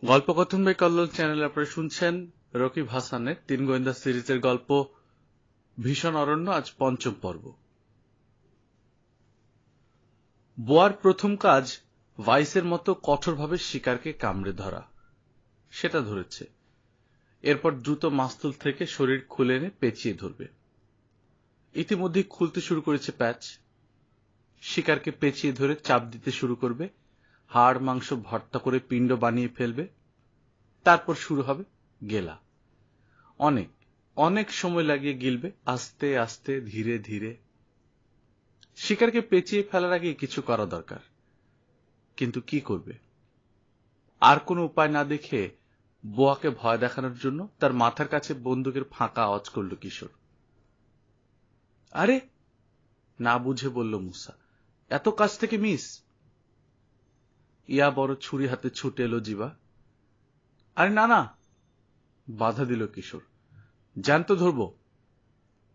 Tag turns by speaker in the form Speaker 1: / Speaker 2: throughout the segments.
Speaker 1: গল্পকথন by Kallol চ্যানেলে আপনারা শুনছেন রকিব হাসানের তিন গোয়েন্দা সিরিজের গল্প ভীষণ অরণ্য। আজ পঞ্চম পর্ব। বোয়ার প্রথম কাজ ভাইসের মতো কঠোরভাবে শিকারকে কামড়ে ধরা, সেটা ধরেছে। এরপর দ্রুত মাস্তুল থেকে শরীর খুলে এনে পেঁচিয়ে ধরবে। ইতিমধ্যে খুলতে শুরু করেছে প্যাচ। শিকারকে পেঁচিয়ে ধরে চাপ দিতে শুরু করবে, হাড় মাংস ভর্তা করে পিণ্ড বানিয়ে ফেলবে। তারপর শুরু হবে গেলা। অনেক অনেক সময় লাগিয়ে গিলবে, আস্তে আস্তে ধীরে ধীরে। শিকারকে পেঁচিয়ে ফেলার আগে কিছু করা দরকার, কিন্তু কি করবে? আর কোনো উপায় না দেখে বোয়াকে ভয় দেখানোর জন্য তার মাথার কাছে বন্দুকের ফাঁকা আওয়াজ করল কিশোর। আরে, না বুঝে বলল মুসা, এত কাছ থেকে মিস? ইয়া বড় ছুরি হাতে ছুটে এলো জিবা। আরে না না, বাধা দিল কিশোর, জ্যান্ত ধরব।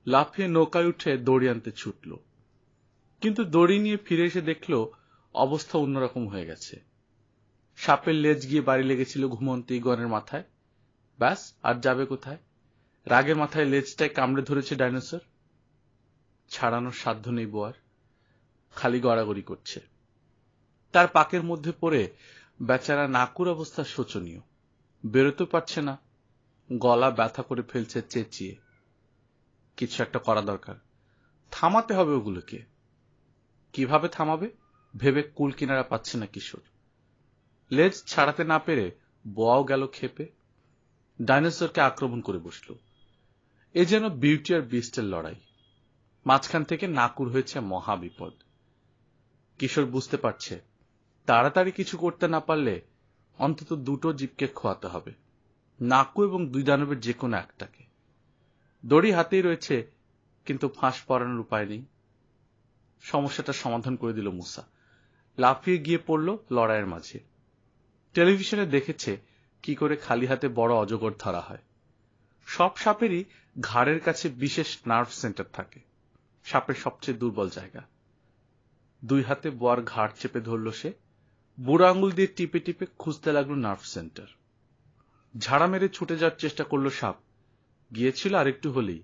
Speaker 1: লাফিয়ে নৌকায় উঠে দড়ি আনতে ছুটল, কিন্তু দড়ি নিয়ে ফিরে এসে দেখল অবস্থা অন্যরকম হয়ে গেছে। সাপের লেজ গিয়ে বাড়ি লেগেছিল ঘুমন্ত ইগনের মাথায়। ব্যাস, আর যাবে কোথায়? রাগের মাথায় লেজটায় কামড়ে ধরেছে ডাইনোসর। ছাড়ানোর সাধ্য নেই বোয়ার, খালি গড়াগড়ি করছে। তার পাকের মধ্যে পড়ে বেচারা নাকুর অবস্থা শোচনীয়। বেরোতে পারছে না, গলা ব্যথা করে ফেলছে চেঁচিয়ে। কিছু একটা করা দরকার, থামাতে হবে ওগুলোকে। কিভাবে থামাবে ভেবে কুল কিনারা পাচ্ছে না কিশোর। লেজ ছাড়াতে না পেরে বোয়াও গেল ক্ষেপে, ডাইনোসরকে আক্রমণ করে বসল। এ যেন বিউটি আর বিস্টের লড়াই। মাঝখান থেকে নাকুর হয়েছে মহা বিপদ। কিশোর বুঝতে পারছে, তাড়াতাড়ি কিছু করতে না পারলে অন্তত দুটো জীবকে খোয়াতে হবে, নাকু এবং দুই দানবের যে কোনো একটাকে। দড়ি হাতেই রয়েছে, কিন্তু ফাঁস পরানোর উপায় নেই। সমস্যাটা সমাধান করে দিল মুসা। লাফিয়ে গিয়ে পড়ল লড়াইয়ের মাঝে। টেলিভিশনে দেখেছে কি করে খালি হাতে বড় অজগর ধরা হয়। সব সাপেরই ঘাড়ের কাছে বিশেষ নার্ভ সেন্টার থাকে, সাপের সবচেয়ে দুর্বল জায়গা। দুই হাতে বোয়ার ঘাড় চেপে ধরল সে, বুড়ো আঙুল দিয়ে টিপে টিপে খুঁজতে লাগলো নার্ভ সেন্টার। ঝাড়া মেরে ছুটে যাওয়ার চেষ্টা করলো সাপ, গিয়েছিল আরেকটু হলেই,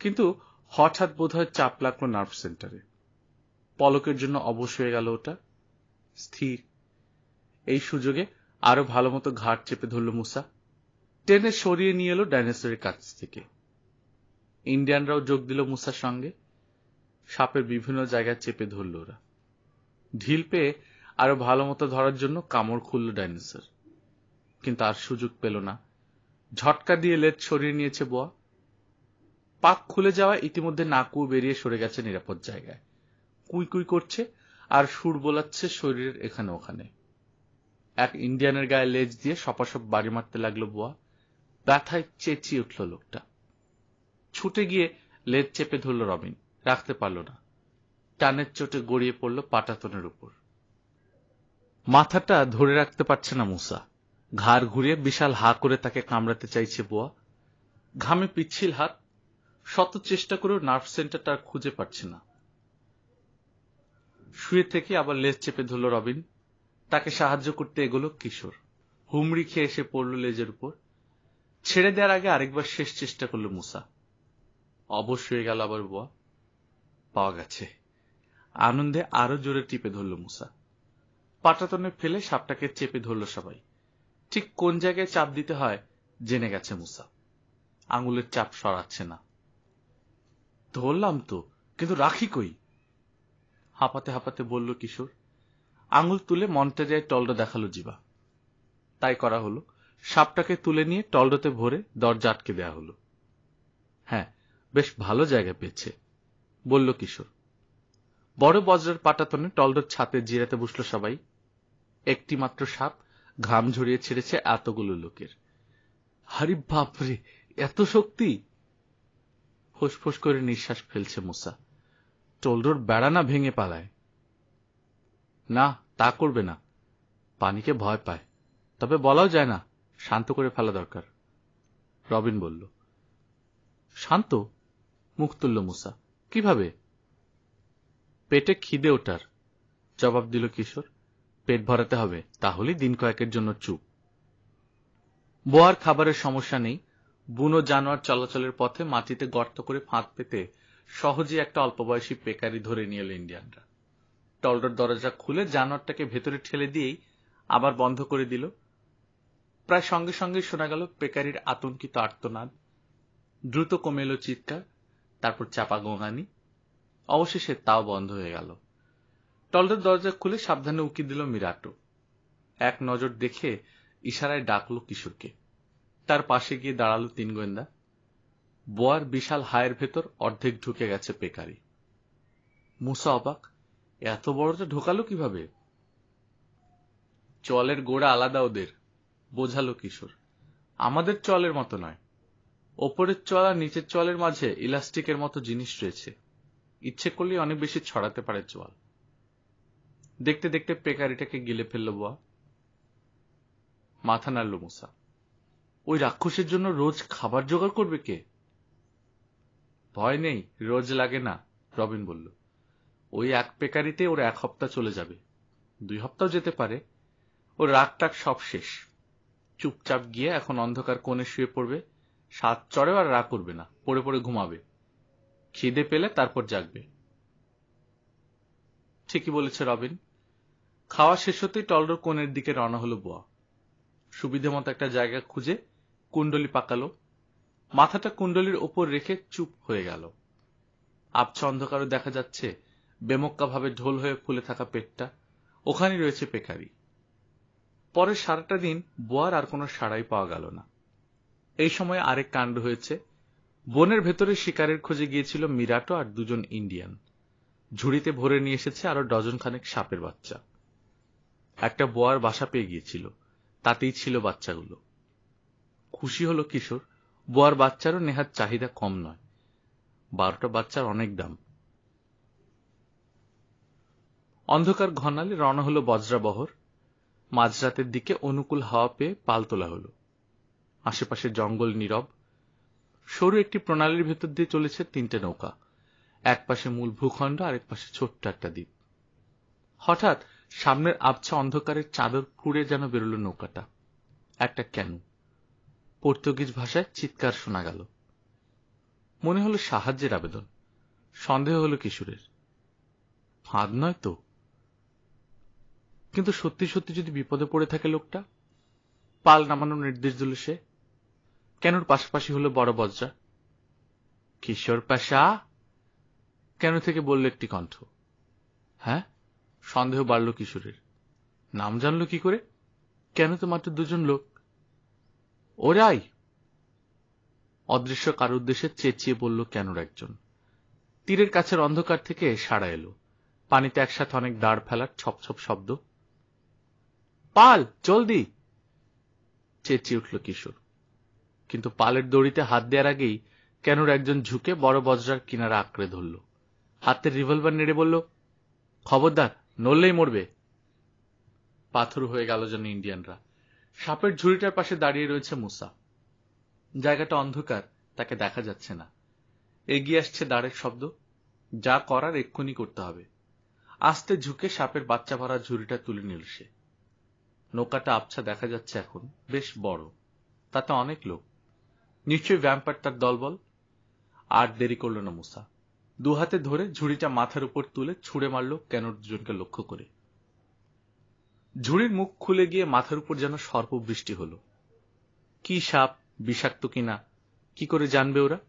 Speaker 1: কিন্তু হঠাৎ বোধহয় চাপ লাগলো নার্ভ সেন্টারে। পলকের জন্য অবশ হয়ে গেল ওটা, স্থির। এই সুযোগে আরো ভালো মতো ঘাড় চেপে ধরল মুসা, টেনে সরিয়ে নিয়ে এলো ডাইনোসরের কাছ থেকে। ইন্ডিয়ানরাও যোগ দিল মুসার সঙ্গে। সাপের বিভিন্ন জায়গায় চেপে ধরল ওরা। ঢিল পেয়ে আরো ভালো মতো ধরার জন্য কামড় খুলল ডাইনোসর, কিন্তু আর সুযোগ পেল না। ঝটকা দিয়ে লেজ সরিয়ে নিয়েছে বোয়া। পাক খুলে যাওয়া ইতিমধ্যে নাকু বেরিয়ে সরে গেছে নিরাপদ জায়গায়। কুই কুই করছে আর সুর বোলাচ্ছে শরীরের এখানে ওখানে। এক ইন্ডিয়ানের গায়ে লেজ দিয়ে সপাসপ বাড়ি মারতে লাগলো বোয়া। ব্যথায় চেঁচিয়ে উঠল লোকটা। ছুটে গিয়ে লেজ চেপে ধরল রবিন, রাখতে পারল না। টানের চোটে গড়িয়ে পড়ল পাটাতনের উপর। মাথাটা ধরে রাখতে পারছে না মুসা। ঘাড় ঘুরিয়ে বিশাল হা করে তাকে কামড়াতে চাইছে বোয়া। ঘামে পিচ্ছিল হাত, শত চেষ্টা করেও নার্ভ সেন্টারটা আর খুঁজে পাচ্ছে না। শুয়ে থেকে আবার লেজ চেপে ধরল রবিন। তাকে সাহায্য করতে এগোলো কিশোর। হুমড়ি খেয়ে এসে পড়ল লেজের উপর। ছেড়ে দেওয়ার আগে আরেকবার শেষ চেষ্টা করল মুসা। অবশ হয়ে গেল আবার বোয়া। পাওয়া গেছে। আনন্দে আরো জোরে টিপে ধরল মুসা। পাটাতনে ফেলে সাপটাকে চেপে ধরল সবাই। ঠিক কোন জায়গায় চাপ দিতে হয় জেনে গেছে মুসা। আঙুলের চাপ সরাচ্ছে না। ধরলাম তো, কিন্তু রাখি কই? হাঁপাতে হাঁপাতে বলল কিশোর। আঙুল তুলে মন্টেরিয়ায় টলডো দেখালো জিবা। তাই করা হলো। সাপটাকে তুলে নিয়ে টলডোতে ভরে দরজা আটকে দেয়া হলো। হ্যাঁ, বেশ ভালো জায়গা পেয়েছে, বলল কিশোর। বড় বজ্রের পাটাতনে টলডোর ছাতে জিরাতে বসল সবাই। একটি মাত্র সাপ ঘাম ঝরিয়ে ছেড়েছে এতগুলো লোকের। হারি বাপরে, এত শক্তি! ফোঁস করে নিঃশ্বাস ফেলছে মুসা। টলডোর বেড়া না ভেঙে পালায়? না, তা করবে না। পানিকে ভয় পায়, তবে বলাও যায় না, শান্ত করে ফেলা দরকার, রবিন বলল। শান্ত? মুখ তুলল মুসা। কিভাবে? পেটে খিদে ওটার, জবাব দিল কিশোর। পেট ভরাতে হবে, তাহলেই দিন কয়েকের জন্য চুপ। বোয়ার খাবারের সমস্যা নেই। বুনো জানোয়ার চলাচলের পথে মাটিতে গর্ত করে ফাঁদ পেতে সহজেই একটা অল্প বয়সী পেকারি ধরে নিয়ে এলো ইন্ডিয়ানরা। টলডোর দরজা খুলে জানোয়ারটাকে ভেতরে ঠেলে দিয়েই আবার বন্ধ করে দিল। প্রায় সঙ্গে সঙ্গে শোনা গেল পেকারির আতঙ্কিত আর্তনাদ, দ্রুত কমে এলো চিৎকার, তারপর চাপা গোঙানি। অবশেষে তাও বন্ধ হয়ে গেল। টলডোর দরজা খুলে সাবধানে উকি দিল মিরাটো। এক নজর দেখে ইশারায় ডাকলো কিশোরকে। তার পাশে গিয়ে দাঁড়ালো তিন গোয়েন্দা। বোয়ার বিশাল হায়ের ভেতর অর্ধেক ঢুকে গেছে পেকারি। মুসা অবাক, এত বড়টা ঢোকালো কিভাবে? চলের গোড়া আলাদা ওদের, বোঝালো কিশোর। আমাদের চলের মতো নয়। ওপরের চল আর নিচের চলের মাঝে ইলাস্টিকের মতো জিনিস রয়েছে। ইচ্ছে করলে অনেক বেশি ছড়াতে পারে চল। দেখতে দেখতে পেকারিটাকে গিলে ফেলল বোয়া। মাথা নাড়ল মুসা। ওই রাক্ষসের জন্য রোজ খাবার জোগাড় করবে কে? ভয় নেই, রোজ লাগে না, রবিন বলল। ওই এক পেকারিতে ওর 1 সপ্তাহ চলে যাবে, 2 সপ্তাহ যেতে পারে। ওর রাগ টাগ সব শেষ। চুপচাপ গিয়ে এখন অন্ধকার কোণে শুয়ে পড়বে, সাত চড়েও আর রাগ করবে না, পড়ে পড়ে ঘুমাবে। খিদে পেলে তারপর জাগবে। ঠিকই বলেছে রবিন। খাওয়া শেষ হতেই টলডোর কোণের দিকে রওনা হলো বোয়া। সুবিধে মতো একটা জায়গা খুঁজে কুণ্ডলি পাকালো। মাথাটা কুণ্ডলির ওপর রেখে চুপ হয়ে গেল। আবছা অন্ধকারও দেখা যাচ্ছে বেমক্কা ভাবে ঢোল হয়ে ফুলে থাকা পেটটা। ওখানেই রয়েছে পেকারি। পরে সারাটা দিন বোয়ার আর কোনো সাড়াই পাওয়া গেল না। এই সময় আরেক কাণ্ড হয়েছে। বনের ভেতরে শিকারের খোঁজে গিয়েছিল মিরাটো আর 2 জন ইন্ডিয়ান। ঝুড়িতে ভরে নিয়ে এসেছে আরো ডজন খানেক সাপের বাচ্চা। একটা বোয়ার বাসা পেয়ে গিয়েছিল, তাতেই ছিল বাচ্চাগুলো। খুশি হলো কিশোর। বোয়ার বাচ্চারও নেহাত চাহিদা কম নয়। 12টা বাচ্চার অনেক দাম। অন্ধকার ঘনালে রওনা হলো বজ্রাবহর। মাঝরাতের দিকে অনুকূল হাওয়া পেয়ে পাল তোলা হলো। আশেপাশে জঙ্গল নীরব। সরু একটি প্রণালীর ভেতর দিয়ে চলেছে 3টে নৌকা। এক পাশে মূল ভূখণ্ড, আরেক পাশে ছোট্ট একটা দ্বীপ। হঠাৎ সামনের আবছা অন্ধকারের চাদর ফুঁড়ে যেন বেরোল নৌকাটা। একটা ক্যানু। পর্তুগিজ ভাষায় চিৎকার শোনা গেল। মনে হলো সাহায্যের আবেদন। সন্দেহ হলো কিশোরের। ফাঁদ নয় তো? কিন্তু সত্যি সত্যি যদি বিপদে পড়ে থাকে লোকটা? পাল নামানোর নির্দেশ দিল সে। ক্যানুর পাশাপাশি হলো বড় বজ্রা। কিশোর পাশা, ক্যানু থেকে বলল একটি কণ্ঠ। হ্যাঁ? সন্দেহ বাড়ল কিশোরের। নাম জানলো কি করে? কেন তো মাত্র 2 জন লোক। ওরাই! অদৃশ্য কার উদ্দেশ্যে চেঁচিয়ে বলল ক্যানুর একজন। তীরের কাছের অন্ধকার থেকে সাড়া এলো। পানিতে একসাথে অনেক দাঁড় ফেলার ছপ ছপ শব্দ। পাল, জলদি! চেঁচিয়ে উঠল কিশোর। কিন্তু পালের দড়িতে হাত দেওয়ার আগেই ক্যানুর একজন ঝুঁকে বড় বজ্রার কিনারা আঁকড়ে ধরল। হাতের রিভলভার নেড়ে বলল, খবরদার, নড়লেই মরবে। পাথর হয়ে গেল যেন ইন্ডিয়ানরা। সাপের ঝুড়িটার পাশে দাঁড়িয়ে রয়েছে মুসা। জায়গাটা অন্ধকার, তাকে দেখা যাচ্ছে না। এগিয়ে আসছে দাঁড়ের শব্দ। যা করার এক্ষুনি করতে হবে। আস্তে ঝুঁকে সাপের বাচ্চা ভরা ঝুড়িটা তুলে নিল সে। নৌকাটা আবছা দেখা যাচ্ছে এখন, বেশ বড়। তাতে অনেক লোক। নিশ্চয়ই ভ্যাম্পার তার দলবল। আর দেরি করল না মুসা। 2 হাতে ধরে ঝুড়িটা মাথার উপর তুলে ছুঁড়ে মারল ক্যানুর 2 জনকে লক্ষ্য করে। ঝুড়ির মুখ খুলে গিয়ে মাথার উপর যেন সর্প বৃষ্টি হলো। কি সাপ, বিষাক্ত কিনা কি করে জানবে ওরা?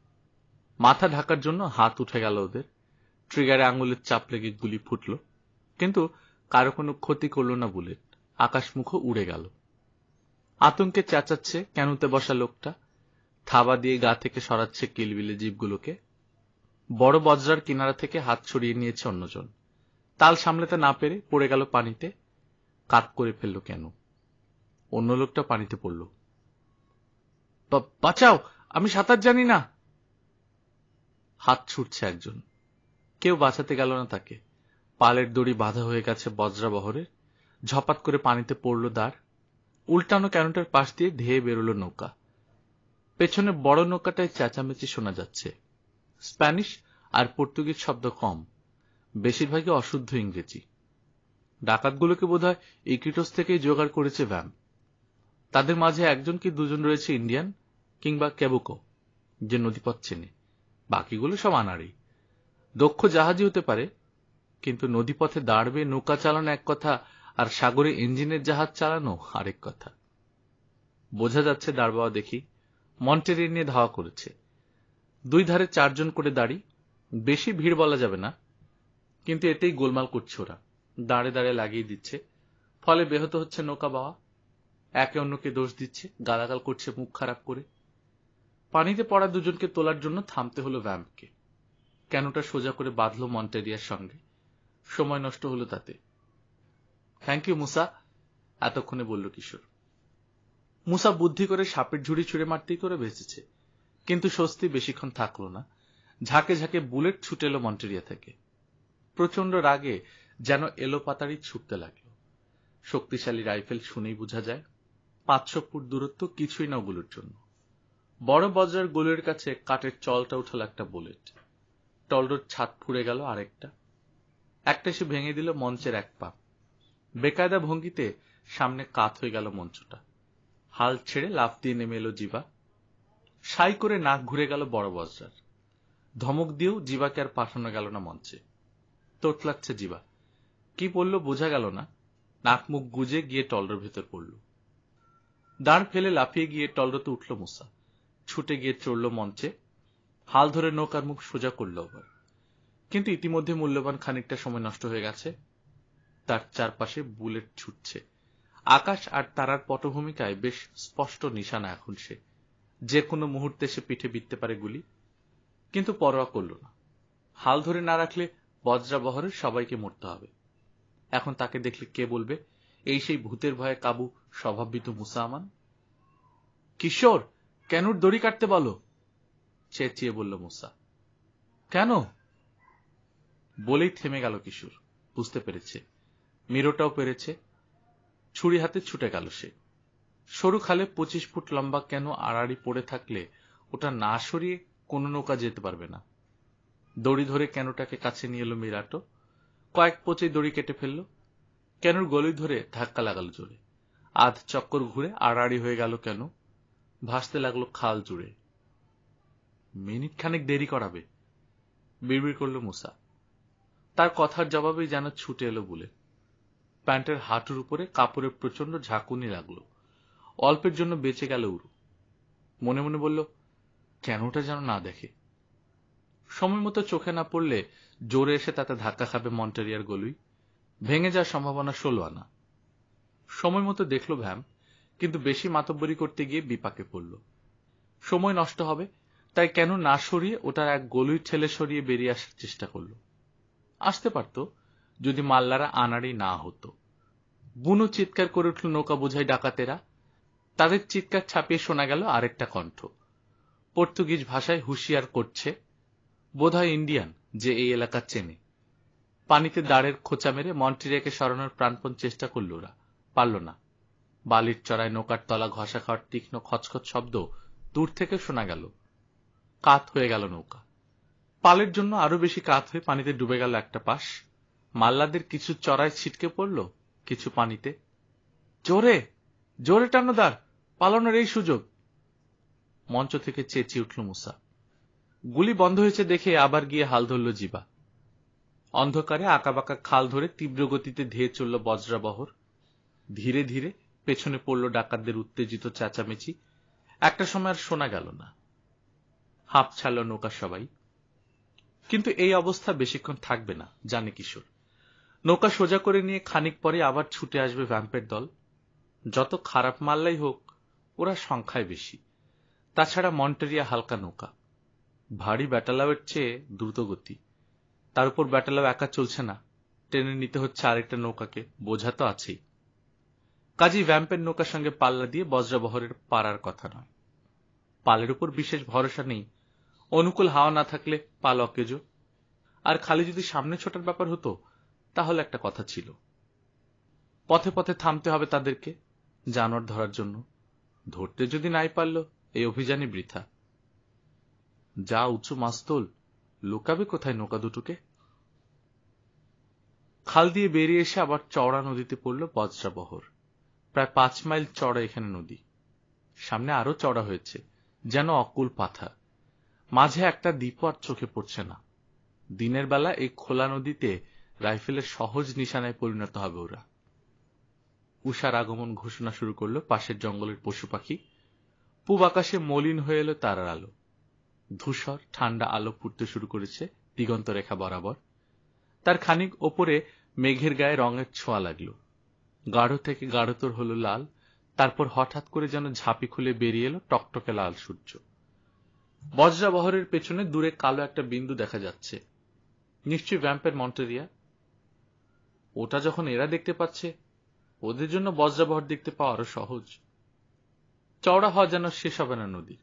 Speaker 1: মাথা ঢাকার জন্য হাত উঠে গেল ওদের। ট্রিগারে আঙুলের চাপ লেগে গুলি ফুটল। কিন্তু কারো কোনো ক্ষতি করল না বুলেট। আকাশমুখো উড়ে গেল। আতঙ্কে চেঁচাচ্ছে ক্যানুতে বসা লোকটা। থাবা দিয়ে গা থেকে সরাচ্ছে কিলবিলে জীবগুলোকে। বড় বজ্রার কিনারা থেকে হাত ছড়িয়ে নিয়েছে অন্যজন। তাল সামলাতে না পেরে পড়ে গেল পানিতে। কাত করে ফেলল কেন। অন্য লোকটা পানিতে পড়ল। বাঁচাও, আমি সাঁতার জানি না। হাত ছুটছে একজন। কেউ বাঁচাতে গেল না তাকে। পালের দড়ি বাঁধা হয়ে গেছে বজ্রাবহরের। ঝপাত করে পানিতে পড়ল দাঁড়। উল্টানো ক্যানোটার পাশ দিয়ে ধেয়ে বেরোল নৌকা। পেছনে বড় নৌকাটায় চেঁচামেচি শোনা যাচ্ছে। স্প্যানিশ আর পর্তুগিজ শব্দ কম, বেশিরভাগই অশুদ্ধ ইংরেজি। ডাকাতগুলোকে বোধহয় ইকিটোস থেকেই জোগাড় করেছে ভ্যাম্প। তাদের মাঝে একজন কি দুজন রয়েছে ইন্ডিয়ান কিংবা কেবুকো, যে নদীপথ চেনে। বাকিগুলো সব আনাড়ি। দক্ষ জাহাজই হতে পারে, কিন্তু নদীপথে দাঁড়বে নৌকা চালানো এক কথা, আর সাগরে ইঞ্জিনের জাহাজ চালানো আরেক কথা। বোঝা যাচ্ছে দাঁড়বাওয়া দেখি মন্টেরিয়া নিয়ে ধাওয়া করেছে। দুই ধারে 4 জন করে দাঁড়ি। বেশি ভিড় বলা যাবে না, কিন্তু এতেই গোলমাল করছে ওরা। দাঁড়ে দাঁড়ে লাগিয়ে দিচ্ছে, ফলে ব্যাহত হচ্ছে নৌকা বাওয়া। একে অন্যকে দোষ দিচ্ছে, গালাগাল করছে মুখ খারাপ করে। পানিতে পড়া দুজনকে তোলার জন্য থামতে হলো ভ্যাম্পকে। ক্যানোটা সোজা করে বাঁধল মন্টেরিয়ার সঙ্গে। সময় নষ্ট হলো তাতে। থ্যাংক ইউ মুসা, এতক্ষণে বলল কিশোর। মুসা বুদ্ধি করে সাপের ঝুড়ি ছুঁড়ে মারতেই করে বেঁচেছে, কিন্তু স্বস্তি বেশিক্ষণ থাকলো না। ঝাঁকে ঝাঁকে বুলেট ছুটে এলো মন্টেরিয়া থেকে। প্রচন্ড রাগে যেন এলো পাতাড়ি ছুটতে লাগলো। শক্তিশালী রাইফেল শুনেই বোঝা যায় 500 ফুট দূরত্ব কিছুই না ওগুলোর জন্য। বড় বজ্রার গোলের কাছে কাঠের চলটা উঠাল একটা বুলেট। টলডোর ছাদ ফুঁড়ে গেল আরেকটা। একটা এসে ভেঙে দিল মঞ্চের এক পা। বেকায়দা ভঙ্গিতে সামনে কাত হয়ে গেল মঞ্চটা। হাল ছেড়ে লাফ দিয়ে নেমে এলো জিবা। সাই করে নাক ঘুরে গেল বড় বজ্রার। ধমক দিয়েও জিবাকে আর পাঠানো গেল না মঞ্চে। তোতলাচ্ছে জিবা। কি বলল বোঝা গেল না। নাক মুখ গুজে গিয়ে টলডোর ভেতর পড়ল। দাঁড় ফেলে লাফিয়ে গিয়ে টলডোতে উঠল মুসা। ছুটে গিয়ে চড়ল মঞ্চে। হাল ধরে নৌকার মুখ সোজা করল আবার। কিন্তু ইতিমধ্যে মূল্যবান খানিকটা সময় নষ্ট হয়ে গেছে। তার চারপাশে বুলেট ছুটছে। আকাশ আর তারার পটভূমিকায় বেশ স্পষ্ট নিশানা এখন সে। যে কোনো মুহূর্তে সে পিঠে বিঁধতে পারে গুলি, কিন্তু পরোয়া করল না। হাল ধরে না রাখলে বজ্রাবহরে সবাইকে মরতে হবে। এখন তাকে দেখলে কে বলবে এই সেই ভূতের ভয়ে কাবু স্বভাববিত মুসা আমান? কিশোর, ক্যানুর দড়ি কাটতে বলো, চেঁচিয়ে বলল মুসা। কেন? বলেই থেমে গেল কিশোর। বুঝতে পেরেছে, মিরোটাও পেরেছে। ছুরি হাতে ছুটে গেল সে। সরু খালে 25 ফুট লম্বা কেন আড়াআড়ি পড়ে থাকলে ওটা না সরিয়ে কোনো নৌকা যেতে পারবে না। দড়ি ধরে কেনটাকে কাছে নিয়ে এলো মিরাটো। কয়েক পোঁচে দড়ি কেটে ফেলল। কেনুর গলি ধরে ধাক্কা লাগালো জোরে। আধ চক্কর ঘুরে আড়াআড়ি হয়ে গেল কেন। ভাসতে লাগলো খাল জুড়ে। মিনিট খানেক দেরি করাবে, বিড়বিড় করল মুসা। তার কথার জবাবেই যেন ছুটে এলো বুলেট। প্যান্টের হাঁটুর উপরে কাপড়ের প্রচন্ড ঝাঁকুনি লাগলো। অল্পের জন্য বেঁচে গেল উরু। মনে মনে বলল, কেনটা যেন না দেখে। সময় মতো চোখে না পড়লে জোরে এসে তাতে ধাক্কা খাবে মন্টেরিয়ার গলুই। ভেঙে যাওয়ার সম্ভাবনা 16 আনা। সময় মতো দেখল ভ্যাম, কিন্তু বেশি মাতব্বরি করতে গিয়ে বিপাকে পড়ল। সময় নষ্ট হবে, তাই কেন না সরিয়ে ওটার এক গলুই ঠেলে সরিয়ে বেরিয়ে আসার চেষ্টা করল। আসতে পারত যদি মাল্লারা আনাড়ি না হতো। বুনো চিৎকার করে উঠল নৌকা বোঝাই ডাকাতেরা। তাদের চিৎকার ছাপিয়ে শোনা গেল আরেকটা কণ্ঠ। পর্তুগিজ ভাষায় হুঁশিয়ার করছে, বোধহয় ইন্ডিয়ান, যে এই এলাকা চেনে। পানিতে দাঁড়ের খোঁচা মেরে মন্টেরিয়াকে সরানোর প্রাণপণ চেষ্টা করল ওরা, পারল না। বালির চড়ায় নৌকার তলা ঘষা খাওয়ার তীক্ষ্ণ খচখচ শব্দ দূর থেকে শোনা গেল। কাত হয়ে গেল নৌকা। পালের জন্য আরো বেশি কাত হয়ে পানিতে ডুবে গেল একটা পাশ। মাল্লাদের কিছু চড়ায় ছিটকে পড়ল, কিছু পানিতে। জোরে জোরে টানো দাঁড়, পালানোর এই সুযোগ, মঞ্চ থেকে চেঁচিয়ে উঠল মুসা। গুলি বন্ধ হয়েছে দেখে আবার গিয়ে হাল ধরল জিবা। অন্ধকারে আঁকাবাঁকা খাল ধরে তীব্র গতিতে ধেয়ে চলল বজ্রাবহর। ধীরে ধীরে পেছনে পড়ল ডাকাতদের উত্তেজিত চেঁচামেচি। একটা সময় আর শোনা গেল না। হাঁপ ছাড়ল নৌকা সবাই। কিন্তু এই অবস্থা বেশিক্ষণ থাকবে না, জানে কিশোর। নৌকা সোজা করে নিয়ে খানিক পরে আবার ছুটে আসবে ভ্যাম্পের দল। যত খারাপ মাল্লাই হোক, ওরা সংখ্যায় বেশি। তাছাড়া মন্টেরিয়া হালকা নৌকা, ভারী ব্যাটালাওয়ের চেয়ে দ্রুত গতি। তার উপর ব্যাটালাও একা চলছে না, টেনে নিতে হচ্ছে আরেকটা নৌকাকে, বোঝা তো আছেই। কাজী ভ্যাম্পের নৌকার সঙ্গে পাল্লা দিয়ে বজ্রাবহরের পারার কথা নয়। পালের উপর বিশেষ ভরসা নেই। অনুকূল হাওয়া না থাকলে পাল অকেজো। আর খালি যদি সামনে ছোটার ব্যাপার হতো তাহলে একটা কথা ছিল। পথে পথে থামতে হবে তাদেরকে, জানোয়ার ধরার জন্য। ধরতে যদি নাই পারল, এই অভিযানই বৃথা। যা উঁচু মাস্তল, লুকাবে কোথায় নৌকা দুটোকে? খাল দিয়ে বেরিয়ে এসে আবার চওড়া নদীতে পড়ল বজ্রাবহর। প্রায় 5 মাইল চড়া এখানে নদী। সামনে আরো চড়া হয়েছে, যেন অকুল পাথর। মাঝে একটা দ্বীপও আর চোখে পড়ছে না। দিনের বেলা এই খোলা নদীতে রাইফেলের সহজ নিশানায় পরিণত হবে ওরা। উষার আগমন ঘোষণা শুরু করলো পাশের জঙ্গলের পশু পাখি। পূব আকাশে মলিন হয়ে এলো তারার আলো। ধূসর ঠান্ডা আলো ফুটতে শুরু করেছে দিগন্ত রেখা বরাবর। তার খানিক ওপরে মেঘের গায়ে রঙের ছোঁয়া লাগলো। গাঢ় থেকে গাঢ়তর হলো লাল, তারপর হঠাৎ করে যেন ঝাঁপি খুলে বেরিয়ে এলো টকটকে লাল সূর্য। বজ্রাবহরের পেছনে দূরে কালো একটা বিন্দু দেখা যাচ্ছে। নিশ্চয়ই ভ্যাম্পের মন্টেরিয়া। ওটা যখন এরা দেখতে পাচ্ছে, ওদের জন্য বজ্রাবহর দেখতে পাওয়া আরো সহজ। চওড়া হওয়া যেন শেষ হবে না নদী।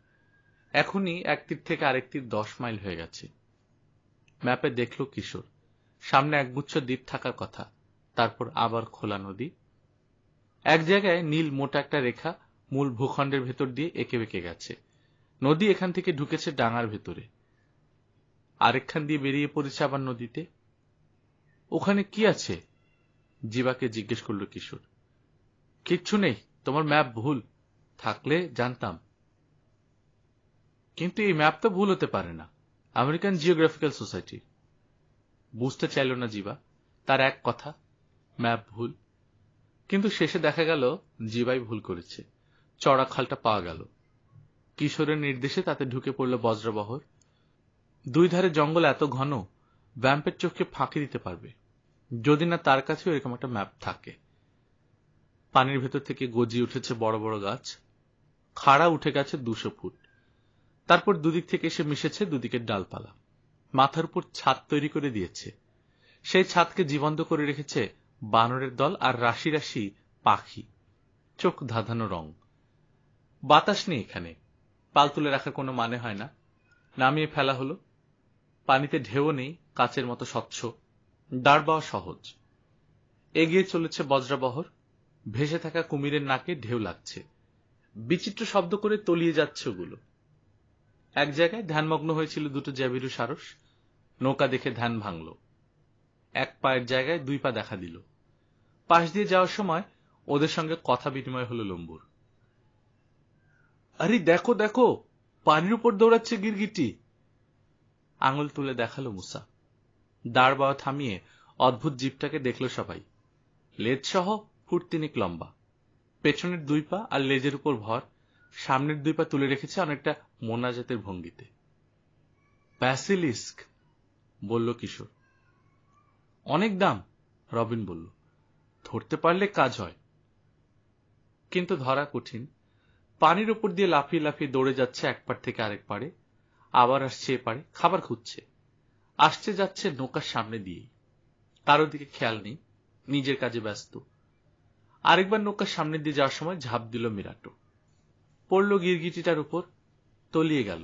Speaker 1: এখনই এক তীর থেকে আরেক তীর 10 মাইল হয়ে গেছে। ম্যাপে দেখল কিশোর, সামনে একগুচ্ছ দ্বীপ থাকার কথা, তারপর আবার খোলা নদী। এক জায়গায় নীল মোটা একটা রেখা মূল ভূখণ্ডের ভেতর দিয়ে এঁকে বেঁকে গেছে। নদী এখান থেকে ঢুকেছে ডাঙার ভেতরে, আরেকখান দিয়ে বেরিয়ে পড়েছে আবার নদীতে। ওখানে কি আছে? জিবাকে জিজ্ঞেস করল কিশোর। কিচ্ছু নেই, তোমার ম্যাপ ভুল। থাকলে জানতাম। কিন্তু এই ম্যাপ তো ভুল হতে পারে না, আমেরিকান জিওগ্রাফিক্যাল সোসাইটি। বুঝতে চাইল না জিবা। তার এক কথা, ম্যাপ ভুল। কিন্তু শেষে দেখা গেল জিবাই ভুল করেছে। চড়া খালটা পাওয়া গেল। কিশোরের নির্দেশে তাতে ঢুকে পড়ল বজ্রবহর। দুই ধারে জঙ্গল এত ঘন, ভ্যাম্পের চোখকে ফাঁকি দিতে পারবে, যদি না তার কাছেও এরকম একটা ম্যাপ থাকে। পানির ভেতর থেকে গজিয়ে উঠেছে বড় বড় গাছ। খাড়া উঠে গেছে 200 ফুট। তারপর দুদিক থেকে এসে মিশেছে দুদিকের ডালপালা। মাথার উপর ছাদ তৈরি করে দিয়েছে। সেই ছাদকে জীবন্ত করে রেখেছে বানরের দল আর রাশি রাশি পাখি, চোখ ধাঁধানো রং। বাতাস নেই এখানে, পাল তুলে রাখার কোনো মানে হয় না। নামিয়ে ফেলা হলো। পানিতে ঢেউ নেই, কাচের মতো স্বচ্ছ, দাঁড় বাওয়া সহজ। এগিয়ে চলেছে বজ্রাবহর। ভেসে থাকা কুমিরের নাকে ঢেউ লাগছে, বিচিত্র শব্দ করে তলিয়ে যাচ্ছে ওগুলো। এক জায়গায় ধ্যানমগ্ন হয়েছিল দুটো জ্যাবিরু সারস। নৌকা দেখে ধ্যান ভাঙল। এক পায়ের জায়গায় 2 পা দেখা দিল। পাশ দিয়ে যাওয়ার সময় ওদের সঙ্গে কথা বিনিময় হলো লম্বুর। আরে দেখো দেখো, পানির উপর দৌড়াচ্ছে গিরগিটি। আঙুল তুলে দেখালো মুসা। দাঁড় বাওয়া থামিয়ে অদ্ভুত জীবটাকে দেখল সবাই। লেজ সহ 3 ফুট লম্বা, পেছনের 2 পা আর লেজের উপর ভর, সামনের 2 পা তুলে রেখেছে অনেকটা মোনাজাতের ভঙ্গিতে। ব্যাসিলিস্ক, বলল কিশোর। অনেক দাম, রবিন বলল। ধরতে পারলে কাজ হয়, কিন্তু ধরা কঠিন। পানির উপর দিয়ে লাফিয়ে লাফিয়ে দৌড়ে যাচ্ছে এক পাড় থেকে আরেক পাড়ে, আবার আসছে এ পাড়ে, খাবার খুঁজছে। আসছে যাচ্ছে নৌকার সামনে দিয়েই, কারো দিকে খেয়াল নেই, নিজের কাজে ব্যস্ত। আরেকবার নৌকার সামনে দিয়ে যাওয়ার সময় ঝাঁপ দিল মিরাটো। পড়ল গিরগিটিটার উপর, তলিয়ে গেল।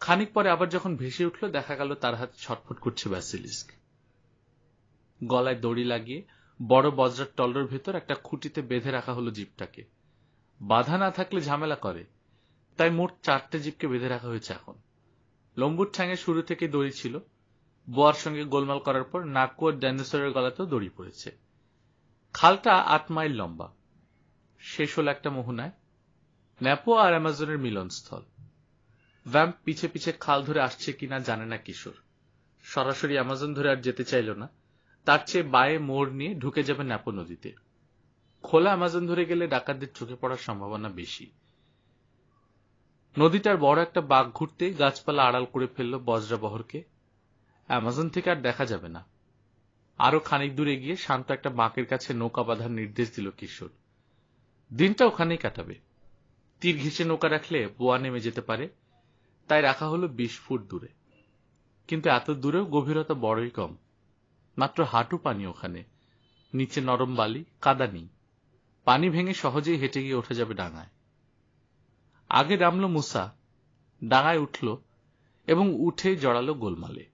Speaker 1: খানিক পরে আবার যখন ভেসে উঠল, দেখা গেল তার হাতে ছটফট করছে ব্যাসিলিস্ক। গলায় দড়ি লাগিয়ে বড় বজ্রার টলর ভেতর একটা খুঁটিতে বেঁধে রাখা হলো জীবটাকে। বাধা না থাকলে ঝামেলা করে, তাই মোট 4টে জীবকে বেঁধে রাখা হয়েছে এখন। লম্বুর ঠ্যাঙে শুরু থেকে দড়ি ছিল। বোয়ার সঙ্গে গোলমাল করার পর নাকু আর ডাইনোসরের গলাতেও দড়ি পড়েছে। খালটা 8 মাইল লম্বা। শেষ হল একটা মোহনায়, ন্যাপো আর অ্যামাজনের মিলনস্থল। ভ্যাম্প পিছে পিছে খাল ধরে আসছে কিনা জানে না কিশোর। সরাসরি অ্যামাজন ধরে আর যেতে চাইল না, তার চেয়ে বায়ে মোড় নিয়ে ঢুকে যাবে ন্যাপো নদীতে। খোলা অ্যামাজন ধরে গেলে ডাকাতদের চোখে পড়ার সম্ভাবনা বেশি। নদীটার বড় একটা বাঁক ঘুরতেই গাছপালা আড়াল করে ফেলল বজ্রাবহরকে। অ্যামাজন থেকে আর দেখা যাবে না। আরো খানিক দূরে গিয়ে শান্ত একটা বাঁকের কাছে নৌকা বাঁধার নির্দেশ দিল কিশোর। দিনটা ওখানেই কাটাবে। তীর ঘেঁষে নৌকা রাখলে বোয়া নেমে যেতে পারে, তাই রাখা হলো 20 ফুট দূরে। কিন্তু এত দূরেও গভীরতা বড়ই কম, মাত্র হাঁটু পানি ওখানে। নিচে নরম বালি, কাদা নেই। পানি ভেঙে সহজেই হেঁটে গিয়ে ওঠা যাবে ডাঙায়। আগে নামল মুসা, ডাঙায় উঠল এবং উঠেই জড়ালো গোলমালে।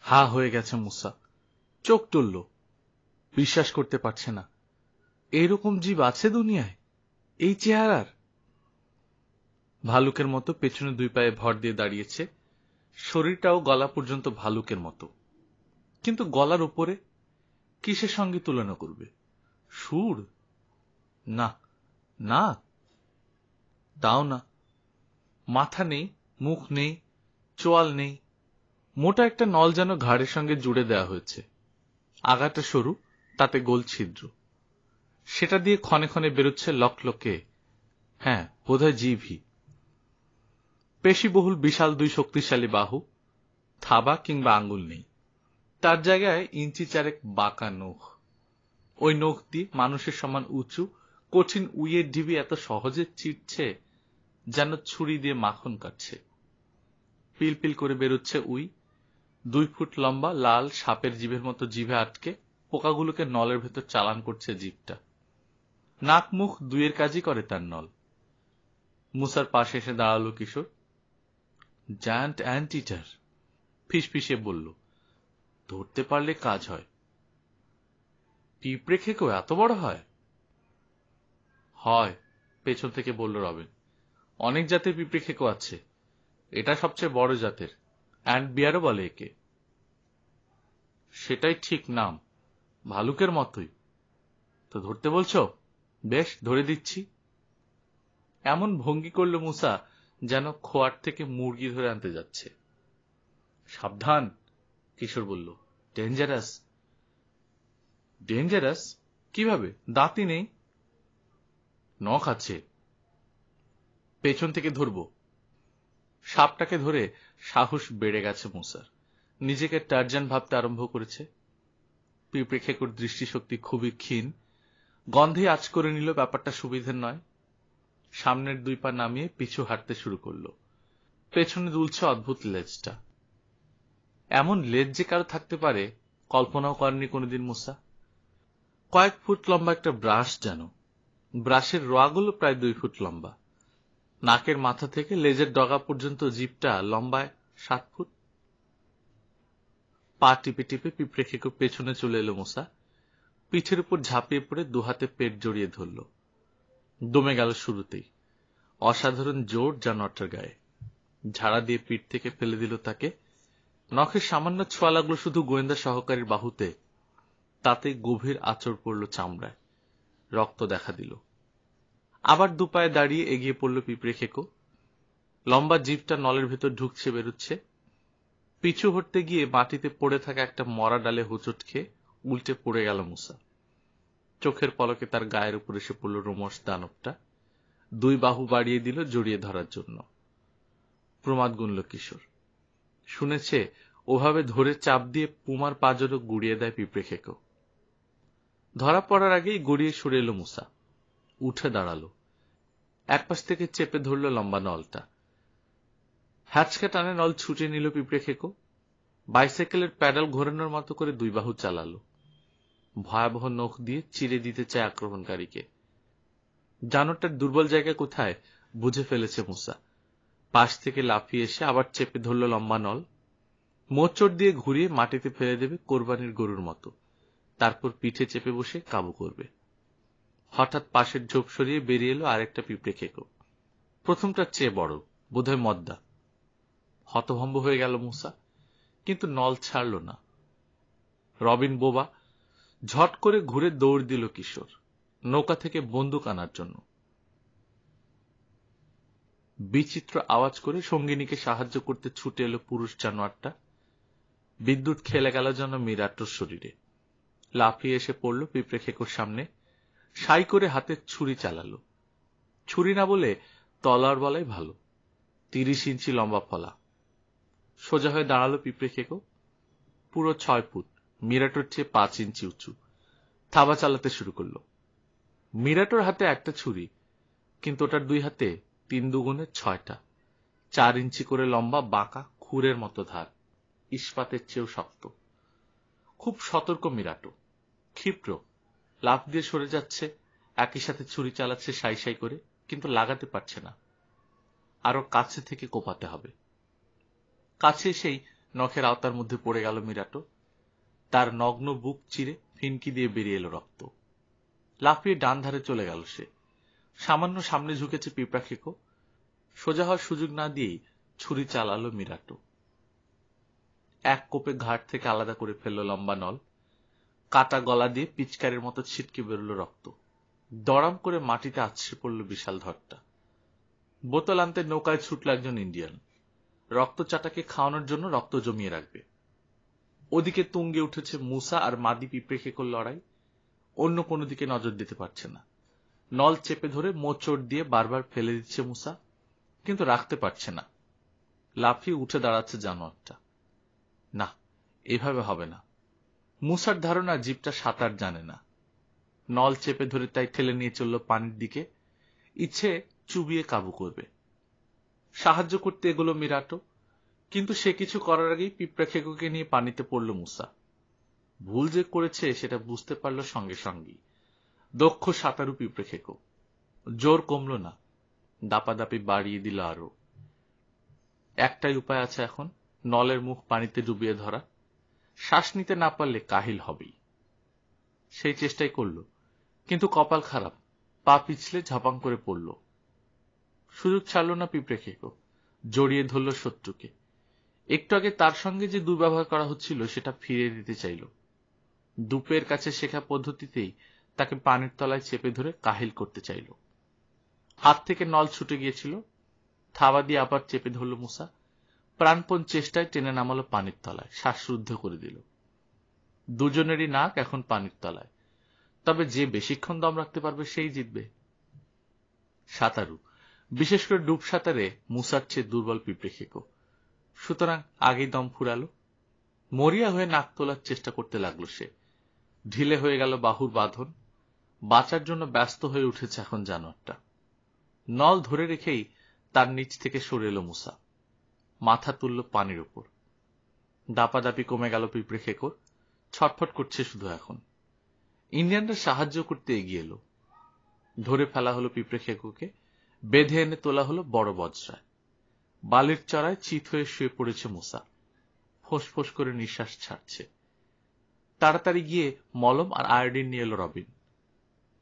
Speaker 1: হা হয়ে গেছে মুসা, চোখ তুলল, বিশ্বাস করতে পারছে না। এইরকম জীব আছে দুনিয়ায়, এই চেহারার? ভালুকের মতো পেছনে 2 পায়ে ভর দিয়ে দাঁড়িয়েছে, শরীরটাও গলা পর্যন্ত ভালুকের মতো। কিন্তু গলার উপরে কিসের সঙ্গে তুলনা করবে? সুর? না না, তাও না। মাথা নেই, মুখ নেই, চোয়াল নেই, মোটা একটা নল যেন ঘাড়ের সঙ্গে জুড়ে দেওয়া হয়েছে। আগাটা সরু, তাতে গোল ছিদ্র। সেটা দিয়ে ক্ষণে ক্ষণে বেরোচ্ছে লকলকে, হ্যাঁ বোধহয় জিভি। পেশিবহুল বিশাল দুই শক্তিশালী বাহু, থাবা কিংবা আঙ্গুল নেই। তার জায়গায় ইঞ্চি চারেক বাঁকা নখ। ওই নখ দিয়ে মানুষের সমান উঁচু কঠিন উইয়ের ঢিবি এত সহজে চিরছে যেন ছুরি দিয়ে মাখন কাটছে। পিলপিল করে বেরোচ্ছে উই, 2 ফুট লম্বা, লাল সাপের জিভের মতো জিভে আটকে পোকাগুলোকে নলের ভেতর চালান করছে জিভটা। নাক মুখ দুইয়ের কাজই করে তার নল। মুসার পাশে এসে দাঁড়ালো কিশোর। জায়ান্ট অ্যান্ট ইটার, ফিসফিসিয়ে বলল, ধরতে পারলে কাজ হয়। পিঁপড়ে খেকেও এত বড় হয়? হয়, পেছন থেকে বলল রবিন। অনেক জাতের পিঁপড়ে খেকো আছে, এটা সবচেয়ে বড় জাতের। অ্যান্ট বিয়ারও বলে একে। সেটাই ঠিক নাম, ভালুকের মতোই। তো ধরতে বলছো? বেশ, ধরে দিচ্ছি। এমন ভঙ্গি করল মুসা যেন খোয়ার থেকে মুরগি ধরে আনতে যাচ্ছে। সাবধান, কিশোর বলল। ডেঞ্জারাস। ডেঞ্জারাস কিভাবে? দাঁতই নেই। নখ আছে। পেছন থেকে ধরবো। সাপটাকে ধরে সাহস বেড়ে গেছে মুসার। নিজেকে টার্জান ভাবতে আরম্ভ করেছে। পিঁপড়ে খেকোর দৃষ্টিশক্তি খুবই ক্ষীণ। গন্ধে আঁচ করে নিল ব্যাপারটা সুবিধের নয়। সামনের 2 পা নামিয়ে পিছু হাঁটতে শুরু করল। পেছনে দুলছে অদ্ভুত লেজটা। এমন লেজ যে কারো থাকতে পারে কল্পনাও করেনি কোনোদিন মুসা। কয়েক ফুট লম্বা একটা ব্রাশ যেন। ব্রাশের রোয়াগুলো প্রায় 2 ফুট লম্বা। নাকের মাথা থেকে লেজের ডগা পর্যন্ত জিভটা লম্বায় 7 ফুট। পা টিপে টিপে পিঁপড়ে খেকো পেছনে চলে এলো মুসা। পিঠের উপর ঝাঁপিয়ে পড়ে 2 হাতে পেট জড়িয়ে ধরল। দমে গেল শুরুতেই। অসাধারণ জোর জানোয়ারটার গায়ে। ঝাড়া দিয়ে পিঠ থেকে ফেলে দিল তাকে। নখের সামান্য ছোঁয়া লাগলো শুধু গোয়েন্দা সহকারীর বাহুতে। তাতে গভীর আঁচড় পড়ল চামড়ায়। রক্ত দেখা দিল। আবার 2 পায়ে দাঁড়িয়ে এগিয়ে পড়ল পিঁপড়ে খেকো। লম্বা জিভটা নলের ভেতর ঢুকছে বেরুচ্ছে। পিছু হটতে গিয়ে মাটিতে পড়ে থাকা একটা মরা ডালে হোঁচট খেয়ে উল্টে পড়ে গেল মুসা। চোখের পলকে তার গায়ের উপর এসে পড়ল রোমশ দানবটা। 2 বাহু বাড়িয়ে দিল জড়িয়ে ধরার জন্য। প্রমাদ গুনল কিশোর। শুনেছে ওভাবে ধরে চাপ দিয়ে পুমার পাঁজরও গুড়িয়ে দেয় পিঁপড়ে খেকো। ধরা পড়ার আগেই গড়িয়ে সরে এলো মুসা। উঠে দাঁড়ালো। একপাশ থেকে চেপে ধরল লম্বা নলটা। হ্যাচকা টানে নল ছুটে নিল পিঁপড়ে খেকো। বাইসাইকেলের প্যাডাল ঘোরানোর মতো করে 2 বাহু চালালো। ভয়াবহ নখ দিয়ে চিরে দিতে চায় আক্রমণকারীকে। জানোয়ারটার দুর্বল জায়গা কোথায় বুঝে ফেলেছে মুসা। পাশ থেকে লাফিয়ে এসে আবার চেপে ধরল লম্বা নল। মোচড় দিয়ে ঘুরিয়ে মাটিতে ফেলে দেবে কোরবানির গরুর মতো। তারপর পিঠে চেপে বসে কাবু করবে। হঠাৎ পাশের ঝোপ সরিয়ে বেরিয়ে এলো আরেকটা পিঁপড়ে খেকো। প্রথমটার চেয়ে বড়, বোধহয় মদ্দা। হতভম্ব হয়ে গেল মুসা, কিন্তু নল ছাড়ল না। রবিন বোবা। ঝট করে ঘুরে দৌড় দিল কিশোর, নৌকা থেকে বন্দুক আনার জন্য। বিচিত্র আওয়াজ করে সঙ্গিনীকে সাহায্য করতে ছুটে এলো পুরুষ জানোয়ারটা। বিদ্যুৎ খেলে গেল যেন মিরাটোর শরীরে। লাফিয়ে এসে পড়ল পিঁপড়ে খেকোর সামনে। সাই করে হাতে ছুরি চালালো। ছুরি না বলে তলোয়ার বলাই ভালো। 30 ইঞ্চি লম্বা ফলা। সোজা হয়ে দাঁড়ালো পিঁপড়ে খেকো। পুরো 6 ফুট, মিরাটোর চেয়ে 5 ইঞ্চি উঁচু। থাবা চালাতে শুরু করল। মিরাটোর হাতে একটা ছুরি, কিন্তু ওটার 2 হাতে 3 দুগুণে 6টা। 4 ইঞ্চি করে লম্বা, বাঁকা, খুরের মতো ধার। ইস্পাতের চেয়েও শক্ত। খুব সতর্ক মিরাটো। ক্ষিপ্র। লাফ দিয়ে সরে যাচ্ছে, একই সাথে ছুরি চালাচ্ছে সাই সাই করে, কিন্তু লাগাতে পারছে না। আরো কাছে থেকে কোপাতে হবে। কাছে এসেই নখের আওতার মধ্যে পড়ে গেল মিরাটো। তার নগ্ন বুক চিরে ফিনকি দিয়ে বেরিয়ে এলো রক্ত। লাফিয়ে ডান ধারে চলে গেল সে। সামান্য সামনে ঝুঁকেছে পিঁপড়া খেকো। সোজা হওয়ার সুযোগ না দিয়েই ছুরি চালালো মিরাটো। এক কোপে ঘাট থেকে আলাদা করে ফেলল লম্বা নল। কাটা গলা দিয়ে পিচকারির মতো ছিটকে বেরোল রক্ত। দড়াম করে মাটিতে আছড়ে পড়ল বিশাল ধরটা। বোতল আনতে নৌকায় ছুটল একজন ইন্ডিয়ান। রক্তচাটাকে খাওয়ানোর জন্য রক্ত জমিয়ে রাখবে। ওদিকে তুঙ্গে উঠেছে মুসা আর মাদি পিঁপড়ে খেকোর লড়াই। অন্য কোনো দিকে নজর দিতে পারছে না। নল চেপে ধরে মোচড় দিয়ে বারবার ফেলে দিচ্ছে মুসা, কিন্তু রাখতে পারছে না। লাফিয়ে উঠে দাঁড়াচ্ছে জানোয়ারটা। না, এভাবে হবে না। মুসার ধারণা জীবটা সাঁতার জানে না। নল চেপে ধরে তাই ঠেলে নিয়ে চলল পানির দিকে, ইচ্ছে চুবিয়ে কাবু করবে। সাহায্য করতে এগুলো মিরাটো, কিন্তু সে কিছু করার আগেই পিঁপড়া খেকোকে নিয়ে পানিতে পড়ল মুসা। ভুল যে করেছে সেটা বুঝতে পারল সঙ্গে সঙ্গেই। দক্ষ সাঁতারু পিঁপড়ে খেকো। জোর কমল না, দাপাদাপি বাড়িয়ে দিল আরো। একটাই উপায় আছে এখন, নলের মুখ পানিতে ডুবিয়ে ধরা। শ্বাস নিতে না পারলে কাহিল হবেই। সেই চেষ্টাই করল, কিন্তু কপাল খারাপ, পা পিছলে ঝাপাং করে পড়ল। সুযোগ ছাড়ল না পিঁপড়ে খেকো, জড়িয়ে ধরল শত্রুকে। একটু আগে তার সঙ্গে যে দুর্ব্যবহার করা হচ্ছিল সেটা ফিরিয়ে দিতে চাইল। দুপের কাছে শেখা পদ্ধতিতেই তাকে পানির তলায় চেপে ধরে কাহিল করতে চাইল। হাত থেকে নল ছুটে গিয়েছিল, থাবা দিয়ে আবার চেপে ধরল মুসা। প্রাণপণ চেষ্টায় টেনে নামালো পানির তলায়, শ্বাসরুদ্ধ করে দিল। দুজনেরই নাক এখন পানির তলায়, তবে যে বেশিক্ষণ দম রাখতে পারবে সেই জিতবে। সাঁতারু, বিশেষ করে ডুব সাঁতারে মুসার চেয়ে দুর্বল পিঁপড়ে খেকো, সুতরাং আগেই দম ফুরালো। মরিয়া হয়ে নাক তোলার চেষ্টা করতে লাগলো সে। ঢিলে হয়ে গেল বাহুর বাঁধন। বাঁচার জন্য ব্যস্ত হয়ে উঠেছে এখন জানোয়ারটা। নল ধরে রেখেই তার নিচ থেকে সরে এলো মুসা, মাথা তুলল পানির উপর। দাপাদাপি কমে গেল পিঁপড়ে খেকোর, ছটফট করছে শুধু এখন। ইন্ডিয়ানরা সাহায্য করতে এগিয়ে এলো। ধরে ফেলা হলো পিঁপড়ে খেকোকে, বেঁধে এনে তোলা হলো বড় বজ্রায়। বালির চড়ায় চিত হয়ে শুয়ে পড়েছে মুসা, ফোঁস করে নিঃশ্বাস ছাড়ছে। তাড়াতাড়ি গিয়ে মলম আর আয়োডিন নিয়ে এলো রবিন।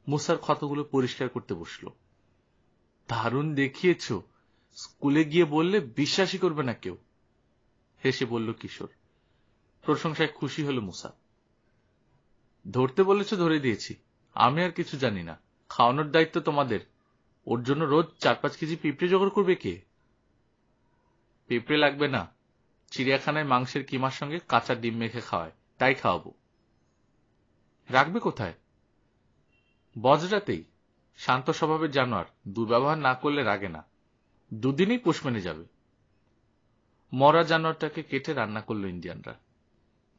Speaker 1: মুসার ক্ষতগুলো পরিষ্কার করতে বসল। দারুণ দেখিয়েছ, স্কুলে গিয়ে বললে বিশ্বাসই করবে না কেউ, হেসে বলল কিশোর। প্রশংসায় খুশি হল মুসা। ধরতে বলেছ ধরে দিয়েছি, আমি আর কিছু জানি না। খাওয়ানোর দায়িত্ব তোমাদের। ওর জন্য রোজ 4-5 কেজি পিঁপড়ে জোগাড় করবে কে? পিঁপড়ে লাগবে না, চিড়িয়াখানায় মাংসের কিমার সঙ্গে কাঁচা ডিম মেখে খাওয়ায়, তাই খাওয়াবো। রাখবে কোথায়? বজরাতেই। শান্ত স্বভাবের জানোয়ার, দুর্ব্যবহার না করলে রাগে না। দুদিনেই পোষ মেনে যাবে। মরা জানোয়ারটাকে কেটে রান্না করল ইন্ডিয়ানরা।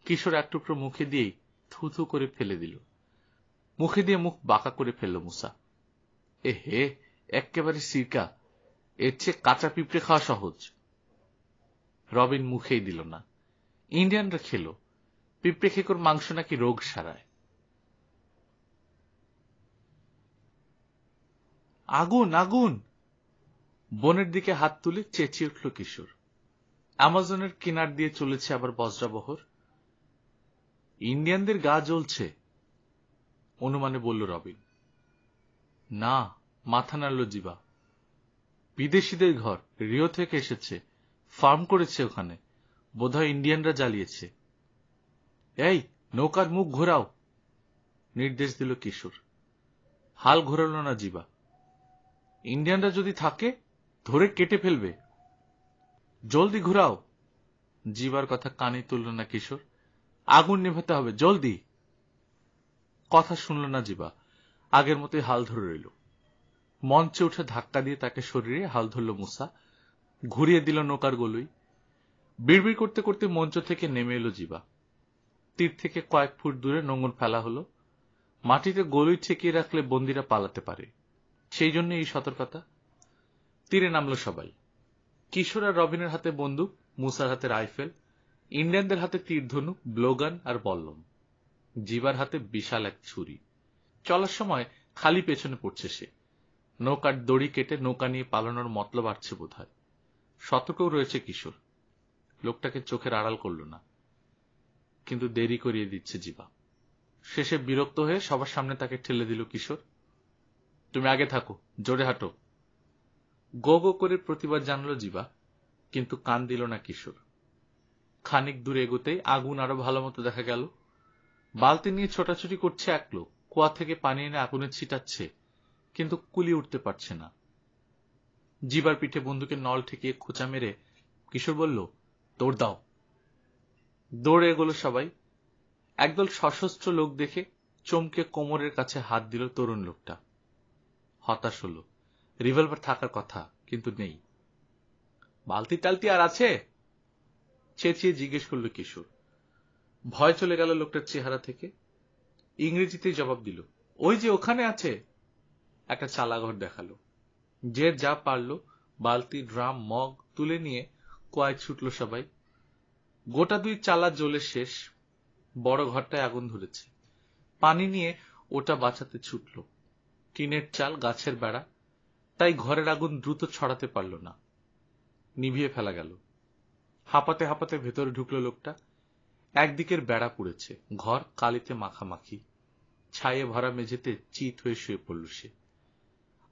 Speaker 1: কিশোর এক টুকরো মুখে দিয়েই থু করে ফেলে দিল। মুখে দিয়ে মুখ বাঁকা করে ফেলল মুসা। এ হে, একেবারে সিরকা। এর চেয়ে কাঁচা পিঁপড়ে খাওয়া সহজ। রবিন মুখেই দিল না। ইন্ডিয়ানরা খেল। পিঁপড়ে খেকোর মাংস নাকি রোগ সারায়। আগুন আগুন! বনের দিকে হাত তুলে চেঁচিয়ে উঠল কিশোর। অ্যামাজনের কিনার দিয়ে চলেছে আবার বজ্রাবহর। ইন্ডিয়ানদের গা জ্বলছে, অনুমানে বলল রবিন। না, মাথা নাড়ল জিবা। বিদেশিদের ঘর, রিও থেকে এসেছে, ফার্ম করেছে ওখানে, বোধহয় ইন্ডিয়ানরা জ্বালিয়েছে। এই, নৌকার মুখ ঘোরাও, নির্দেশ দিল কিশোর। হাল ঘোরাল না জিবা। ইন্ডিয়ানরা যদি থাকে ধরে কেটে ফেলবে। জলদি ঘুরাও। জিবার কথা কানে তুলল না কিশোর। আগুন নেভাতে হবে, জলদি। কথা শুনল না জিবা, আগের মতোই হাল ধরে রইল। মঞ্চে উঠে ধাক্কা দিয়ে তাকে শরীরে হাল ধরল মুসা, ঘুরিয়ে দিল নৌকার গলুই। বিড়বিড় করতে করতে মঞ্চ থেকে নেমে এলো জিবা। তীর থেকে কয়েক ফুট দূরে নোঙর ফেলা হলো। মাটিতে গলুই ঠেকিয়ে রাখলে বন্দীরা পালাতে পারে, সেই জন্য এই সতর্কতা। তীরে নামলো সবাই। কিশোর আর রবিনের হাতে বন্দুক, মুসার হাতে রাইফেল, ইন্ডিয়ানদের হাতে তীরধনুক, ব্লোগান আর বল্লম। জিবার হাতে বিশাল এক ছুরি। চলার সময় খালি পেছনে পড়ছে সে। নৌকার দড়ি কেটে নৌকা নিয়ে পালানোর মতলব আসছে বোধ হয়। সতর্কও রয়েছে কিশোর। লোকটাকে চোখের আড়াল করল না, কিন্তু দেরি করিয়ে দিচ্ছে জিবা। শেষে বিরক্ত হয়ে সবার সামনে তাকে ঠেলে দিল কিশোর। তুমি আগে থাকো, জোরে হাঁটো। গো গো করে প্রতিবাদ জানালো জিবা, কিন্তু কান দিল না কিশোর। খানিক দূরে এগোতেই আগুন আরো ভালো মতো দেখা গেল। বালতি নিয়ে ছোটাছুটি করছে এক লোক, কুয়া থেকে পানি এনে আগুনে ছিটাচ্ছে, কিন্তু কুলি উঠতে পারছে না। জিবার পিঠে বন্দুকের নল ঠেকিয়ে খোঁচা মেরে কিশোর বলল, দৌড় দাও। দৌড়ে এগোলো সবাই। একদল সশস্ত্র লোক দেখে চমকে কোমরের কাছে হাত দিল তরুণ লোকটা। হতাশ হলো। রিভলভার থাকার কথা, কিন্তু নেই। বালতি টালতি আর আছে? চেঁচিয়ে জিজ্ঞেস করল কিশোর। ভয় চলে গেল লোকটার চেহারা থেকে। ইংরেজিতেই জবাব দিল, ওই যে ওখানে আছে। একটা চালাঘর দেখালো। যে যা পারল বালতি, ড্রাম, মগ তুলে নিয়ে কুয়ায় ছুটল সবাই। গোটা 2 চালা জ্বলে শেষ। বড় ঘরটায় আগুন ধরেছে। পানি নিয়ে ওটা বাঁচাতে ছুটল। টিনের চাল, গাছের বেড়া, তাই ঘরের আগুন দ্রুত ছড়াতে পারল না। নিভিয়ে ফেলা গেল। হাঁপাতে হাঁপাতে ভেতরে ঢুকলো লোকটা। একদিকের বেড়া পুড়েছে, ঘর কালিতে মাখামাখি। ছায়ে ভরা মেঝেতে চিত হয়ে শুয়ে পড়ল সে।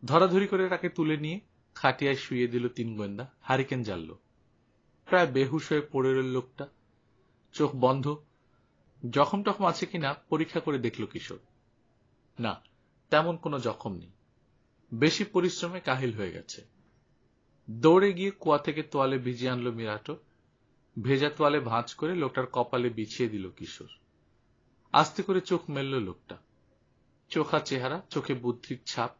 Speaker 1: ধরাধরি করে তাকে তুলে নিয়ে খাটিয়ায় শুয়ে দিল 3 গোয়েন্দা। হারিকেন জ্বালল। প্রায় বেহুশ হয়ে পড়ে রইল লোকটা, চোখ বন্ধ। জখম টখম আছে কিনা পরীক্ষা করে দেখল কিশোর। না, তেমন কোনো জখম নেই। বেশি পরিশ্রমে কাহিল হয়ে গেছে। দৌড়ে গিয়ে কুয়া থেকে তোয়ালে ভিজিয়ে আনলো মিরাটো। ভেজা তোয়ালে ভাঁজ করে লোকটার কপালে বিছিয়ে দিল কিশোর। আস্তে করে চোখ মেলল লোকটা। চোখা চেহারা, চোখে বুদ্ধির ছাপ।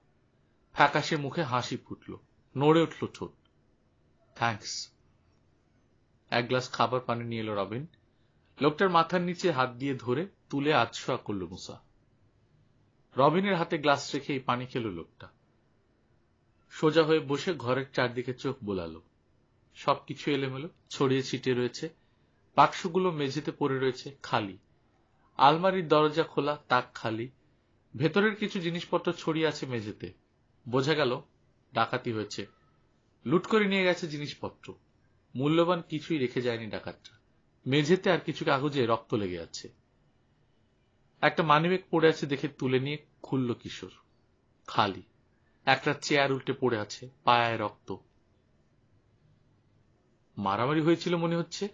Speaker 1: ফ্যাকাশে মুখে হাসি ফুটল, নড়ে উঠল ঠোঁট। থ্যাঙ্কস। এক গ্লাস খাবার পানি নিয়ে এলো রবিন। লোকটার মাথার নিচে হাত দিয়ে ধরে তুলে আধশোয়া করল মুসা। রবিনের হাতে গ্লাস রেখে এই পানি খেল লোকটা। সোজা হয়ে বসে ঘরের চারদিকে চোখ বোলালো। সবকিছু এলোমেলো, ছড়িয়ে ছিটিয়ে রয়েছে। বাক্সগুলো মেঝেতে পড়ে রয়েছে, খালি। আলমারির দরজা খোলা, তাক খালি। ভেতরের কিছু জিনিসপত্র ছড়িয়ে আছে মেঝেতে। বোঝা গেল ডাকাতি হয়েছে। লুট করে নিয়ে গেছে জিনিসপত্র। মূল্যবান কিছুই রেখে যায়নি ডাকাতরা। মেঝেতে আর কিছু কাগজে রক্ত লেগে আছে। একটা মানিব্যাগ পড়ে আছে দেখে তুলে নিয়ে খুলল কিশোর। খালি। একটা চেয়ার উল্টে পড়ে আছে, পায়ায় রক্ত। মারামারি হয়েছিল মনে হচ্ছে।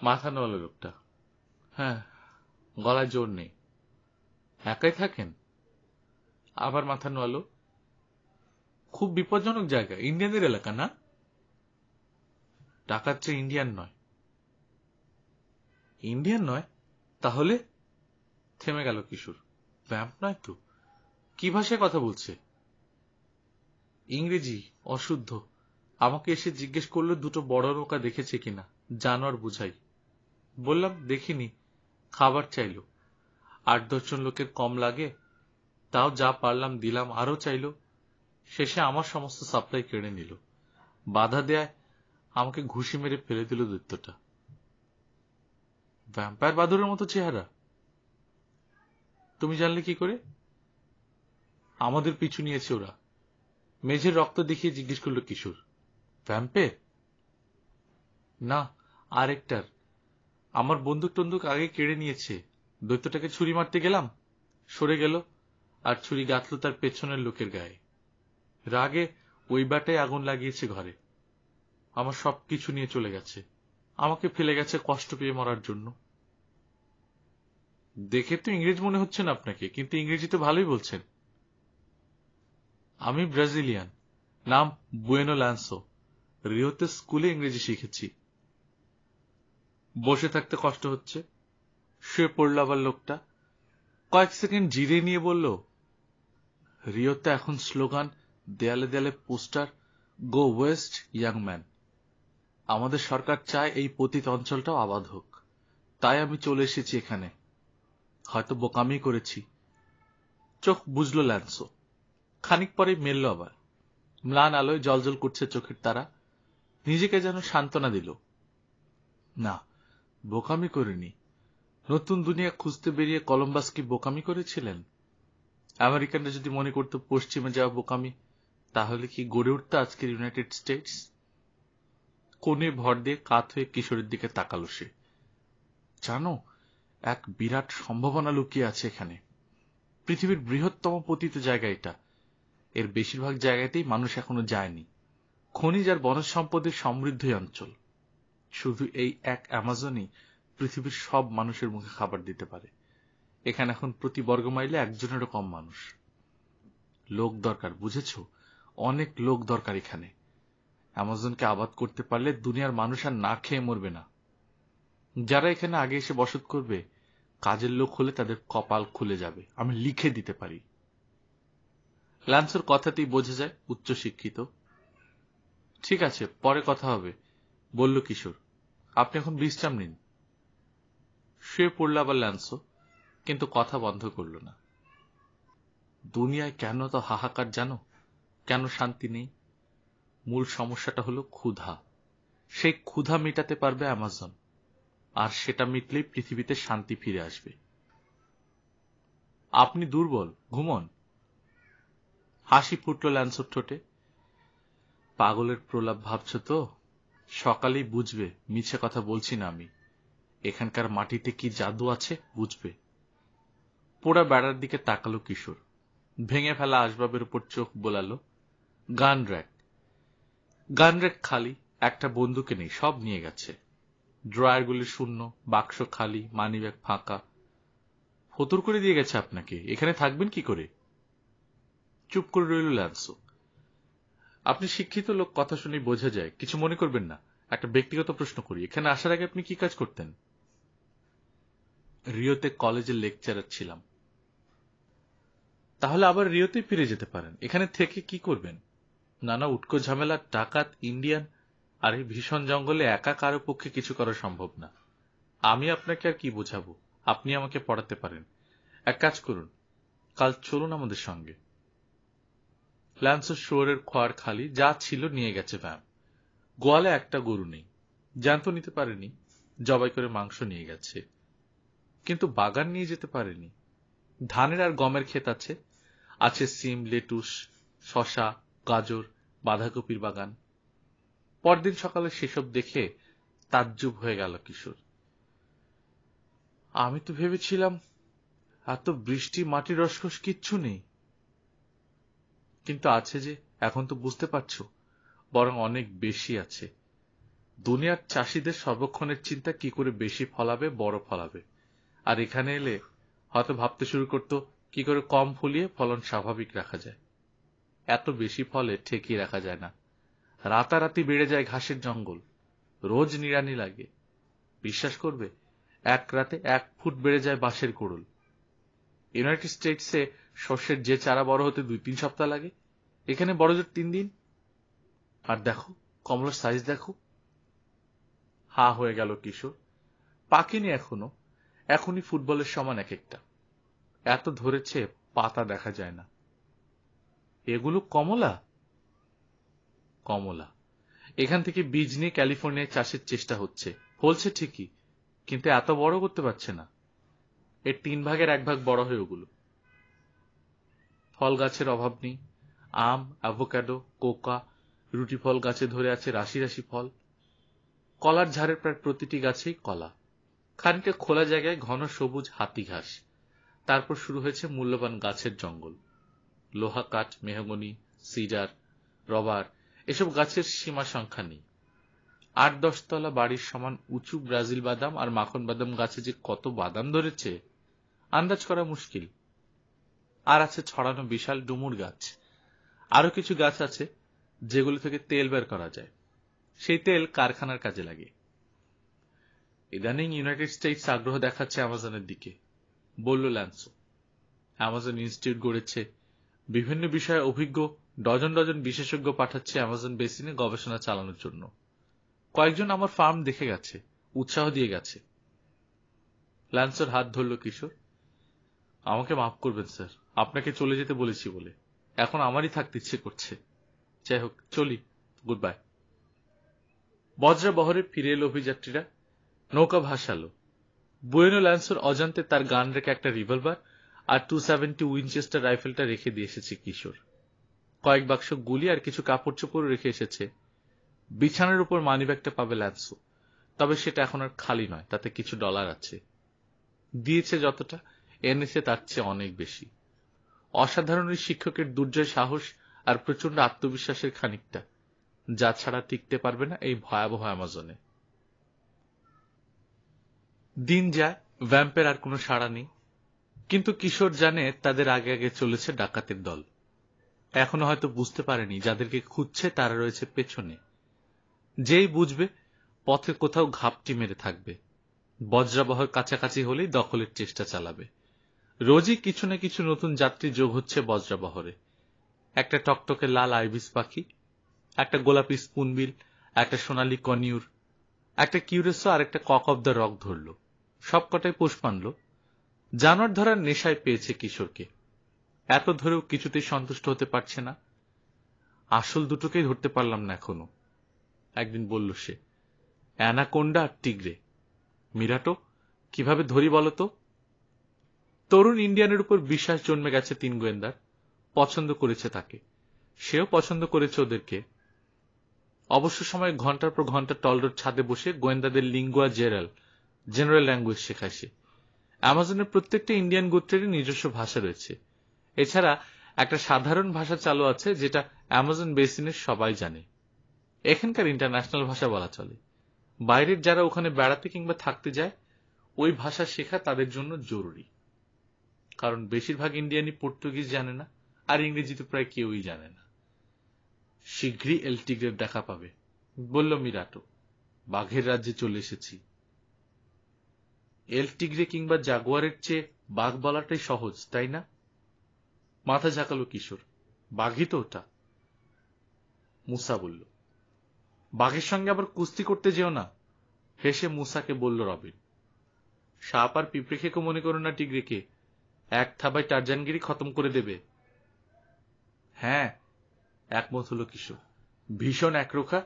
Speaker 1: মাথা নোয়ালো লোকটা। হ্যাঁ, গলায় জোর নেই। একাই থাকেন? আবার মাথা নোয়ালো। খুব বিপজ্জনক জায়গা, ইন্ডিয়ানদের এলাকা না? ডাকাতরা ইন্ডিয়ান নয়। ইন্ডিয়ান নয়? তাহলে? থেমে গেল কিশোর। ভ্যাম্প নয় তো? কি ভাষায় কথা বলছে? ইংরেজি, অশুদ্ধ। আমাকে এসে জিজ্ঞেস করলো দুটো বড় নৌকা দেখেছে কিনা, জানোয়ার বুঝাই। বললাম দেখিনি। খাবার চাইল। 8-10 জন লোকের কম লাগে, তাও যা পারলাম দিলাম। আরো চাইল। শেষে আমার সমস্ত সাপ্লাই কেড়ে নিল। বাধা দেয় আমাকে ঘুষি মেরে ফেলে দিল দৈত্যটা। ভ্যাম্পায়ার বাদুরের মতো চেহারা। তুমি জানলে কি করে? আমাদের পিছু নিয়েছে ওরা। মেঝের রক্ত দেখিয়ে জিজ্ঞেস করল কিশোর। ভ্যাম্পের? না, আরেকটার। আমার বন্দুক টন্দুক আগে কেড়ে নিয়েছে। দৈত্যটাকে ছুরি মারতে গেলাম, সরে গেল, আর ছুরি গাঁথল তার পেছনের লোকের গায়ে। রাগে ওই বাটায় আগুন লাগিয়েছে ঘরে। আমার সবকিছু নিয়ে চলে গেছে। আমাকে ফেলে গেছে কষ্ট পেয়ে মরার জন্য। দেখে তো ইংরেজ মনে হচ্ছে না আপনাকে, কিন্তু ইংরেজি তো ভালোই বলছেন। আমি ব্রাজিলিয়ান, নাম বুয়েনো ল্যান্সো। রিওতে স্কুলে ইংরেজি শিখেছি। বসে থাকতে কষ্ট হচ্ছে। শুয়ে পড়ল আবার লোকটা। কয়েক সেকেন্ড জিরে নিয়ে বলল, রিওতে এখন স্লোগান, দেয়ালে দেয়ালে পোস্টার, গো ওয়েস্ট ইয়াং ম্যান। আমাদের সরকার চায় এই পতিত অঞ্চলটাও আবাদ হোক। তাই আমি চলে এসেছি এখানে। হয়তো বোকামি করেছি। চোখ বুঝল ল্যান্সো। খানিক পরে মেলল আবার। ম্লান আলোয় জলজল করছে চোখের তারা। নিজেকে যেন সান্ত্বনা দিল। না, বোকামি করিনি। নতুন দুনিয়া খুঁজতে বেরিয়ে কলম্বাস কি বোকামি করেছিলেন? আমেরিকানরা যদি মনে করত পশ্চিমে যাওয়া বোকামি, তাহলে কি গড়ে উঠত আজকের ইউনাইটেড স্টেটস? কোণে ভর দিয়ে কাত হয়ে কিশোরের দিকে তাকালো সে। জানো, এক বিরাট সম্ভাবনা লুকিয়ে আছে এখানে। পৃথিবীর বৃহত্তম পতিত জায়গা এটা। এর বেশিরভাগ জায়গাতেই মানুষ এখনো যায়নি। খনিজ আর বনজ সম্পদের সমৃদ্ধ অঞ্চল। শুধু এই এক অ্যামাজনই পৃথিবীর সব মানুষের মুখে খাবার দিতে পারে। এখানে এখন প্রতি বর্গ মাইলে একজনেরও কম মানুষ। লোক দরকার, বুঝেছ? অনেক লোক দরকার এখানে। অ্যামাজনকে আবাদ করতে পারলে দুনিয়ার মানুষ আর না খেয়ে মরবে না। যারা এখানে আগে এসে বসত করবে, কাজের লোক হলে তাদের কপাল খুলে যাবে, আমি লিখে দিতে পারি। ল্যান্সোর কথাতেই বোঝা যায় উচ্চশিক্ষিত। ঠিক আছে, পরে কথা হবে, বলল কিশোর। আপনি এখন বিশ্রাম নিন। শুয়ে পড়ল আবার ল্যান্সো, কিন্তু কথা বন্ধ করল না। দুনিয়ায় কেন তো হাহাকার জানো? কেন শান্তি নেই? মূল সমস্যাটা হলো ক্ষুধা। সেই ক্ষুধা মেটাতে পারবে অ্যামাজন, আর সেটা মিটলেই পৃথিবীতে শান্তি ফিরে আসবে। আপনি দুর্বল, ঘুমন। হাসি ফুটল ল্যান্সোর ঠোঁটে। পাগলের প্রলাপ ভাবছ তো? সকালেই বুঝবে মিছে কথা বলছি না আমি। এখানকার মাটিতে কি জাদু আছে বুঝবে। পোড়া বেড়ার দিকে তাকালো কিশোর। ভেঙে ফেলা আসবাবের উপর চোখ বোলালো। গান র্যাক। গান র্যাক খালি, একটা বন্দুকে নেই, সব নিয়ে গেছে। ড্রয়ারগুলি শূন্য, বাক্স খালি, মানিব্যাগ ফাঁকা। ফতুর করে দিয়ে গেছে আপনাকে, এখানে থাকবেন কি করে? চুপ করে রইল ল্যান্সো। আপনি শিক্ষিত লোক, কথা শুনে বোঝা যায়, কিছু মনে করবেন না। একটা ব্যক্তিগত প্রশ্ন করি, এখানে আসার আগে আপনি কি কাজ করতেন? রিওতে কলেজের লেকচারার ছিলাম। তাহলে আবার রিওতেই ফিরে যেতে পারেন। এখানে থেকে কি করবেন? নানা উটকো ঝামেলা, ডাকাত, ইন্ডিয়ান, আর এই ভীষণ জঙ্গলে একা কারো পক্ষে কিছু করা সম্ভব না। আমি আপনাকে আর কি বোঝাবো? আপনি আমাকে পড়াতে পারেন। এক কাজ করুন, কাল চলুন আমাদের সঙ্গে। ল্যান্সোর শুয়োরের খোয়ার খালি, যা ছিল নিয়ে গেছে ভ্যাম। গোয়ালে একটা গরু নেই, জ্যান্ত নিতে পারেনি, জবাই করে মাংস নিয়ে গেছে, কিন্তু বাগান নিয়ে যেতে পারেনি। ধানের আর গমের ক্ষেত আছে, আছে সিম, লেটুস, শশা, গাজর, বাঁধাকপির বাগান। পরদিন সকালে সেসব দেখে তাজ্জুব হয়ে গেল কিশোর। আমি তো ভেবেছিলাম এত বৃষ্টি, মাটির রসকস কিচ্ছু নেই। কিন্তু আছে যে, এখন তো বুঝতে পারছো, বরং অনেক বেশি আছে। দুনিয়ার চাষিদের সর্বক্ষণের চিন্তা কি করে বেশি ফলাবে, বড় ফলাবে। আর এখানে এলে হয়তো ভাবতে শুরু করতো কি করে কম ফলিয়ে ফলন স্বাভাবিক রাখা যায়। এত বেশি ফলে ঠেকিয়ে রাখা যায় না। রাতারাতি বেড়ে যায় ঘাসের জঙ্গল, রোজ নিড়ানি লাগে। বিশ্বাস করবে, এক রাতে 1 ফুট বেড়ে যায় বাঁশের কোড়ল। ইউনাইটেড স্টেটসে শস্যের যে চারা বড় হতে 2-3 সপ্তাহ লাগে, এখানে বড় জোর 3 দিন। আর দেখো কমলার সাইজ দেখো। হা হয়ে গেল কিশোর। পাকেনি এখনো, এখনই ফুটবলের সমান এক একটা। এত ধরেছে পাতা দেখা যায় না। এগুলো কমলা? কমলা। এখান থেকে বীজ নিয়ে ক্যালিফোর্নিয়ায় চাষের চেষ্টা হচ্ছে, ফলছে ঠিকই, কিন্তু এত বড় করতে পারছে না। এর 3 ভাগের 1 ভাগ বড় হয় ওগুলো। ফল গাছের অভাব নেই। আম, অ্যাভোকাডো, কোকা, রুটি ফল গাছে ধরে আছে রাশি রাশি ফল। কলার ঝাড়ের প্রায় প্রতিটি গাছেই কলা। খানিকটা খোলা জায়গায় ঘন সবুজ হাতি ঘাস। তারপর শুরু হয়েছে মূল্যবান গাছের জঙ্গল। লোহা কাঠ, মেহগনি, সিডার, রবার, এসব গাছের সীমা সংখ্যা নেই। 8-10 তলা বাড়ির সমান উঁচু ব্রাজিল বাদাম আর মাখন বাদাম গাছে যে কত বাদাম ধরেছে আন্দাজ করা মুশকিল। আর আছে ছড়ানো বিশাল ডুমুর গাছ। আরো কিছু গাছ আছে যেগুলো থেকে তেল বের করা যায়। সেই তেল কারখানার কাজে লাগে। ইদানিং ইউনাইটেড স্টেটস আগ্রহ দেখাচ্ছে অ্যামাজনের দিকে, বলল ল্যান্সো। অ্যামাজন ইনস্টিটিউট গড়েছে, বিভিন্ন বিষয়ে অভিজ্ঞ ডজন ডজন বিশেষজ্ঞ পাঠাচ্ছে অ্যামাজন বেসিনে গবেষণা চালানোর জন্য। কয়েকজন আমার ফার্ম দেখে গেছে, উৎসাহ দিয়ে গেছে। ল্যান্সোর হাত ধরল কিশোর। আমাকে মাফ করবেন স্যার, আপনাকে চলে যেতে বলেছি বলে। এখন আমারই থাকতে ইচ্ছে করছে। যাই হোক, চলি, গুড বাই। বজ্রা বহরে ফিরে এলো অভিযাত্রীরা। নৌকা ভাসালো। বুয়েনো ল্যান্সোর অজান্তে তার গান রেখে একটা রিভলভার আর 270 উইনচেস্টার রাইফেলটা রেখে দিয়ে এসেছে কিশোর। কয়েক বাক্স গুলি আর কিছু কাপড় চোপড় রেখে এসেছে। বিছানার উপর মানিব্যাগটা পাবে ল্যান্সো, তবে সেটা এখন আর খালি নয়, তাতে কিছু ডলার আছে। দিয়েছে যতটা, এনেছে তার চেয়ে অনেক বেশি। অসাধারণ ওই শিক্ষকের দুর্জয় সাহস আর প্রচন্ড আত্মবিশ্বাসের খানিকটা, যা ছাড়া টিকতে পারবে না এই ভয়াবহ অ্যামাজনে। দিন যায়, ভ্যাম্পের আর কোনো সাড়া নেই, কিন্তু কিশোর জানে তাদের আগে আগে চলেছে ডাকাতের দল। এখনো হয়তো বুঝতে পারেনি যাদেরকে খুঁজছে তারা রয়েছে পেছনে। যেই বুঝবে পথে কোথাও ঘাপটি মেরে থাকবে, বজ্রাবহের কাছাকাছি হলেই দখলের চেষ্টা চালাবে। রোজই কিছু না কিছু নতুন যাত্রী যোগ হচ্ছে বজ্রাবহরে। একটা টকটকে লাল আইবিস পাখি, একটা গোলাপি স্পুনবিল, একটা সোনালী কনিউর, একটা কিউরেসো আর একটা কক অব দ্য রক ধরল। সবকটাই পোষ মানল। জানোয়ার ধরার নেশায় পেয়েছে কিশোরকে। এত ধরেও কিছুতেই সন্তুষ্ট হতে পারছে না। আসল দুটোকেই ধরতে পারলাম না এখনো। একদিন বলল সে, অ্যানাকোন্ডা আর টিগ্রে। মিরাটো, কিভাবে ধরি বলতো? তরুণ ইন্ডিয়ানের উপর বিশ্বাস জন্মে গেছে তিন গোয়েন্দার। পছন্দ করেছে তাকে, সেও পছন্দ করেছে ওদেরকে। অবশ্য সময় ঘন্টার পর ঘন্টা টলরোড ছাদে বসে গোয়েন্দাদের লিঙ্গুয়া জেনারেল ল্যাঙ্গুয়েজ শেখায় সে। অ্যামাজনের প্রত্যেকটা ইন্ডিয়ান গোত্রেরই নিজস্ব ভাষা রয়েছে। এছাড়া একটা সাধারণ ভাষা চালু আছে যেটা অ্যামাজন বেসিনের সবাই জানে। এখানকার ইন্টারন্যাশনাল ভাষা বলা চলে। বাইরের যারা ওখানে বেড়াতে কিংবা থাকতে যায়, ওই ভাষা শেখা তাদের জন্য জরুরি। কারণ বেশিরভাগ ইন্ডিয়ানই পর্তুগিজ জানে না, আর ইংরেজি তো প্রায় কেউই জানে না। শীঘ্রই এল টিগ্রের দেখা পাবে, বলল মিরাটো। বাঘের রাজ্যে চলে এসেছি। এল টিগ্রে কিংবা জাগুয়ারের চেয়ে বাঘ বলাটাই সহজ, তাই না? মাথা ঝাঁকালো কিশোর। বাঘই তো ওটা। মুসা বলল। বাঘের সঙ্গে আবার কুস্তি করতে যেও না, হেসে মুসাকে বলল রবিন। সাপ আর পিঁপড়ে খেকো মনে করো না টিগ্রেকে, এক থাবায় টারজানগিরি খতম করে দেবে। হ্যাঁ, একমত হলো কিশোর। ভীষণ একরোখা,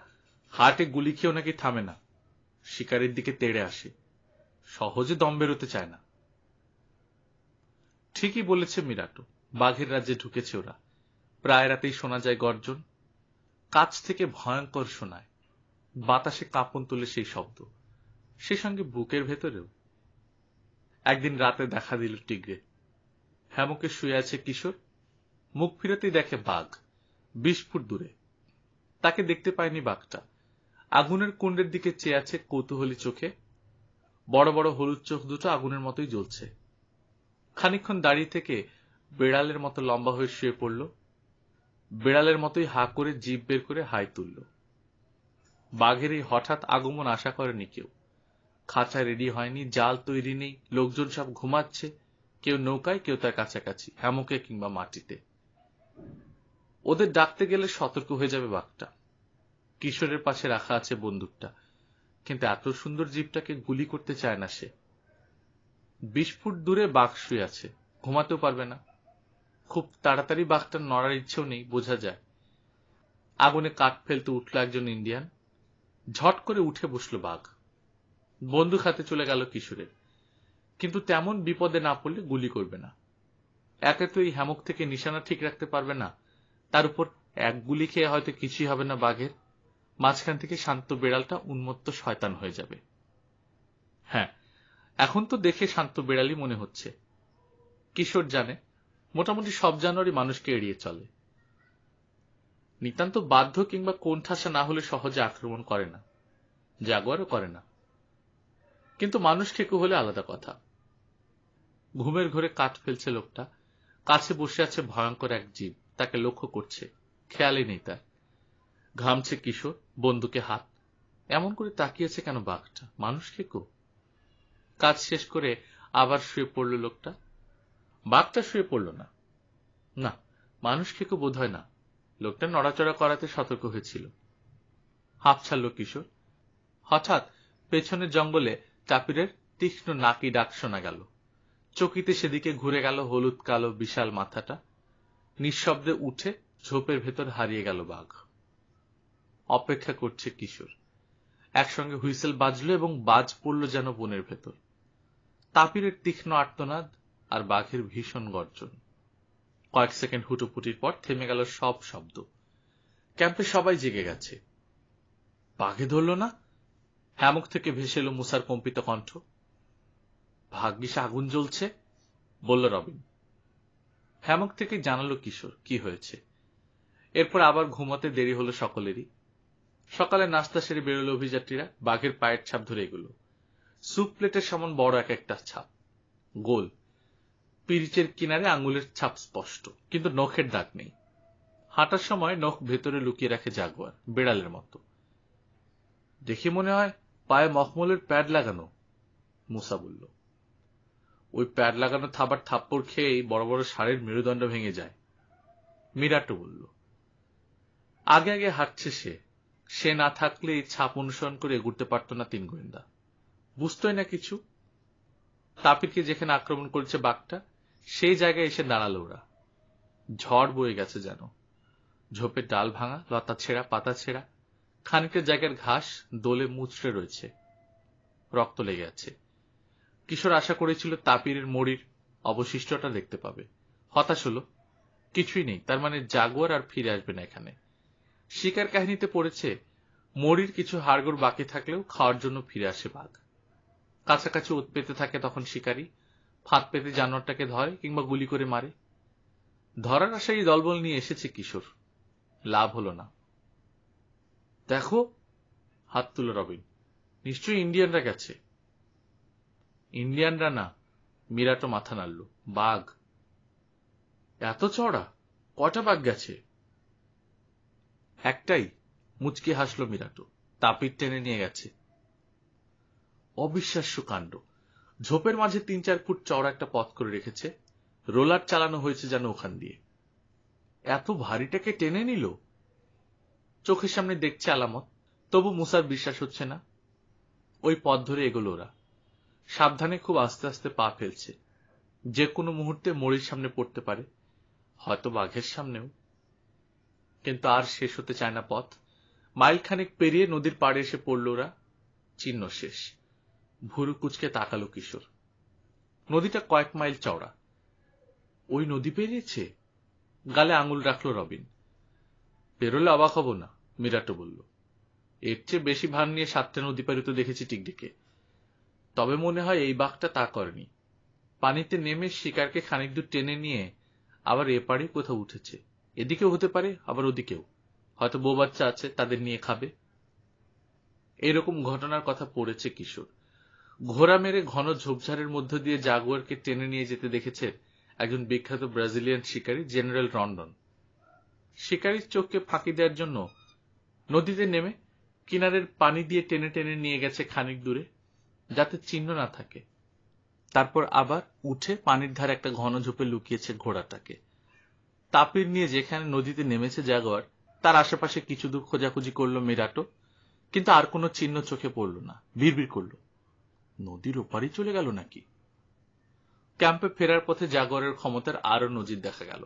Speaker 1: হাটে গুলি খেয়েও নাকি থামে না, শিকারের দিকে তেড়ে আসে, সহজে দম বেরোতে চায় না। ঠিকই বলেছে মিরাটো। বাঘের রাজ্যে ঢুকেছে ওরা। প্রায় রাতেই শোনা যায় গর্জন। কাছ থেকে ভয়ঙ্কর শোনায়। বাতাসে কাঁপন তোলে সেই শব্দ, সেই সঙ্গে বুকের ভেতরেও। একদিন রাতে দেখা দিল টিগ্রে। হ্যামকে শুয়ে আছে কিশোর। মুখ ফিরাতেই দেখে বাঘ 20 ফুট দূরে। তাকে দেখতে পায়নি বাঘটা। আগুনের কুণ্ডের দিকে চেয়ে আছে কৌতূহলী চোখে। বড় বড় হলুদ চোখ দুটো আগুনের মতোই জ্বলছে। খানিকক্ষণ দাঁড়িয়ে থেকে বেড়ালের মতো লম্বা হয়ে শুয়ে পড়ল। বেড়ালের মতোই হা করে জিভ বের করে হাই তুলল। বাঘের এই হঠাৎ আগমন আশা করেনি কেউ। খাঁচা রেডি হয়নি, জাল তৈরি নেই, লোকজন সব ঘুমাচ্ছে, কেউ নৌকায়, কেউ তার কাছাকাছি, হ্যামকে কিংবা মাটিতে। ওদের ডাকতে গেলে সতর্ক হয়ে যাবে বাঘটা। কিশোরের পাশে রাখা আছে বন্দুকটা, কিন্তু এত সুন্দর জীবটাকে গুলি করতে চায় না সে। 20 ফুট দূরে বাঘ শুয়ে আছে, ঘুমাতেও পারবে না। খুব তাড়াতাড়ি বাঘটার নড়ার ইচ্ছেও নেই, বোঝা যায়। আগুনে কাঠ ফেলতে উঠল একজন ইন্ডিয়ান। ঝট করে উঠে বসল বাঘ। বন্দুক হাতে চলে গেল কিশোরের। কিন্তু তেমন বিপদে না পড়লে গুলি করবে না। একে তো এই হ্যামক থেকে নিশানা ঠিক রাখতে পারবে না, তার উপর এক গুলি খেয়ে হয়তো কিছুই হবে না বাঘের। মাঝখান থেকে শান্ত বেড়ালটা উন্মত্ত শয়তান হয়ে যাবে। হ্যাঁ, এখন তো দেখে শান্ত বেড়ালই মনে হচ্ছে। কিশোর জানে মোটামুটি সব জানোয়ারই মানুষকে এড়িয়ে চলে। নিতান্ত বাধ্য কিংবা কোণঠাসা না হলে সহজে আক্রমণ করে না, জাগুয়ারও করে না। কিন্তু মানুষ খেকো হলে আলাদা কথা। ঘুমের ঘোরে কাঠ ফেলছে লোকটা। কাছে বসে আছে ভয়ঙ্কর এক জীব, তাকে লক্ষ্য করছে, খেয়ালই নেই তার। ঘামছে কিশোর, বন্দুকে হাত। এমন করে তাকিয়েছে কেন বাঘটা? মানুষ খেকো? কাজ শেষ করে আবার শুয়ে পড়ল লোকটা। বাঘটা শুয়ে পড়ল না। না, মানুষ খেকো বোধ হয় না। লোকটা নড়াচড়া করাতে সতর্ক হয়েছিল। হাঁপ ছাড়ল কিশোর। হঠাৎ পেছনের জঙ্গলে টাপিরের তীক্ষ্ণ নাকি ডাক শোনা গেল। চকিতে সেদিকে ঘুরে গেল হলুদ কালো বিশাল মাথাটা। নিঃশব্দে উঠে ঝোপের ভেতর হারিয়ে গেল বাঘ। অপেক্ষা করছে কিশোর। একসঙ্গে হুইসেল বাজলো এবং বাজ পড়ল যেন বনের ভেতর। তাপিরের তীক্ষ্ণ আর্তনাদ আর বাঘের ভীষণ গর্জন। কয়েক সেকেন্ড হুটোপুটির পর থেমে গেল সব শব্দ। ক্যাম্পে সবাই জেগে গেছে। বাঘে ধরল না? হ্যামক থেকে ভেসে এলো মুসার কম্পিত কণ্ঠ। ভাগ্যিস আগুন জ্বলছে, বলল রবিন। হ্যামক থেকে জানালো কিশোর কি হয়েছে। এরপর আবার ঘুমাতে দেরি হলো সকলেরই। সকালে নাস্তা সেরে বেরোলো অভিযাত্রীরা। বাঘের পায়ের ছাপ ধরে এগুলো। স্যুপ প্লেটের সমান বড় এক একটা ছাপ, গোল, পিরিচের কিনারে আঙুলের ছাপ স্পষ্ট, কিন্তু নখের দাগ নেই। হাঁটার সময় নখ ভেতরে লুকিয়ে রাখে জাগুয়ার, বেড়ালের মতো। দেখে মনে হয় পায়ে মখমলের প্যাড লাগানো, মুসা বলল। ওই প্যাড লাগানো থাবার থাপ্পড় খেয়েই বড় বড় ষাঁড়ের মেরুদণ্ড ভেঙে যায়, মিরাটো বলল। আগে আগে হাঁটছে সে, সে না থাকলে এই ছাপ অনুসরণ করে এগুতে পারত না তিন গোয়েন্দা। বুঝতই না কিছু। তাপিরকে যেখানে আক্রমণ করেছে বাঘটা, সেই জায়গায় এসে দাঁড়ালো ওরা। ঝড় বয়ে গেছে যেন। ঝোপের ডাল ভাঙা, লতা ছেঁড়া, পাতা ছেঁড়া, খানিকটা জায়গার ঘাস দোলে মুচড়ে রয়েছে, রক্ত লেগে আছে। কিশোর আশা করেছিল তাপিরের মরির অবশিষ্টটা দেখতে পাবে। হতাশ হলো, কিছুই নেই। তার মানে জাগুয়ার আর ফিরে আসবে না এখানে। শিকার কাহিনীতে পড়েছে মরির কিছু হাড়গোড় বাকি থাকলেও খাওয়ার জন্য ফিরে আসে বাঘ। কাছাকাছি ওত পেতে থাকে তখন শিকারী, ফাঁদ পেতে জানোয়ারটাকে ধরে কিংবা গুলি করে মারে। ধরার আশায় দলবল নিয়ে এসেছে কিশোর, লাভ হলো না। দেখো, হাত তুলো রবিন, নিশ্চয়ই ইন্ডিয়ানরা গেছে। ইন্ডিয়ানরা না, মিরাটো মাথা নাড়ল। বাঘ। এত চড়া? কটা বাঘ গেছে? একটাই, মুচকি হাসল মিরাটো। তাপির টেনে নিয়ে গেছে। অবিশ্বাস্য কাণ্ড। ঝোপের মাঝে ৩-৪ ফুট চওড়া একটা পথ করে রেখেছে, রোলার চালানো হয়েছে যেন ওখান দিয়ে। এত ভারীটাকে টেনে নিল। চোখের সামনে দেখছে আলামত, তবু মুসার বিশ্বাস হচ্ছে না। ওই পথ ধরে এগোলো ওরা, সাবধানে, খুব আস্তে আস্তে পা ফেলছে। যে কোনো মুহূর্তে মরির সামনে পড়তে পারে, হয়তো বাঘের সামনেও। কিন্তু আর শেষ হতে চায় না পথ। মাইল খানিক পেরিয়ে নদীর পাড়ে এসে পড়ল ওরা। চিহ্ন শেষ। ভুরু কুচকে তাকালো কিশোর। নদীটা কয়েক মাইল চওড়া। ওই নদী পেরিয়েছে? গালে আঙুল রাখল রবিন। পেরোলে অবাক হব না, মিরাটো বলল। এর চেয়ে বেশি ভার নিয়ে 7টা নদী পারি তো দেখেছি টিকটিকে। তবে মনে হয় এই বাঘটা তা করেনি। পানিতে নেমে শিকারকে খানিক দূর টেনে নিয়ে আবার এপারে কোথাও উঠেছে। এদিকেও হতে পারে, আবার ওদিকেও। হয়তো বউ বাচ্চা আছে, তাদের নিয়ে খাবে। এরকম ঘটনার কথা পড়েছে কিশোর। ঘোড়া মেরে ঘন ঝোপঝাড়ের মধ্য দিয়ে জাগুয়ারকে টেনে নিয়ে যেতে দেখেছে একজন বিখ্যাত ব্রাজিলিয়ান শিকারী, জেনারেল রন্ডন। শিকারীর চোখকে ফাঁকি দেওয়ার জন্য নদীতে নেমে কিনারের পানি দিয়ে টেনে টেনে নিয়ে গেছে খানিক দূরে, যাতে চিহ্ন না থাকে। তারপর আবার উঠে পানির ধারে একটা ঘন ঝোপে লুকিয়েছে ঘোড়াটাকে। তাপির নিয়ে যেখানে নদীতে নেমেছে জাগুয়ার, তার আশেপাশে কিছু দূর খোঁজাখুঁজি করলো মিরাটো, কিন্তু আর কোনো চিহ্ন চোখে পড়ল না। বিড়বিড় করল, নদীর ওপারেই চলে গেল নাকি? ক্যাম্পে ফেরার পথে জাগুয়ারের ক্ষমতার আরো নজির দেখা গেল।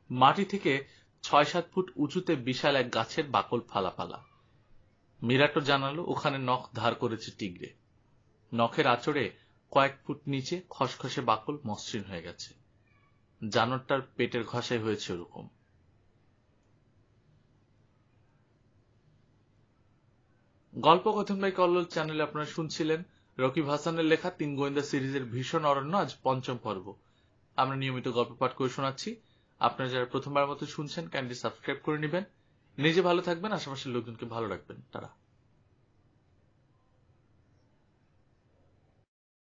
Speaker 1: মাটি থেকে 6-7 ফুট উঁচুতে বিশাল এক গাছের বাকল ফালা ফালা। মিরাটো জানালো ওখানে নখ ধার করেছে টিগরে। নখের আঁচড়ে কয়েক ফুট নিচে খসখসে বাকল মসৃণ হয়ে গেছে। জানোয়ারটার পেটের ঘষাই হয়েছে ওরকম। গল্পকথন বাই কল্লোল চ্যানেলে আপনারা শুনছিলেন রকিব হাসানের লেখা 3 গোয়েন্দা সিরিজের ভীষণ অরণ্য, আজ 5ম পর্ব। আমরা নিয়মিত গল্প পাঠ করে শোনাচ্ছি। আপনারা যারা প্রথমবার মতো শুনছেন, কাইন্ডলি সাবস্ক্রাইব করে নেবেন। নিজে ভালো থাকবেন, আশেপাশের লোকজনকে ভালো রাখবেন। তারা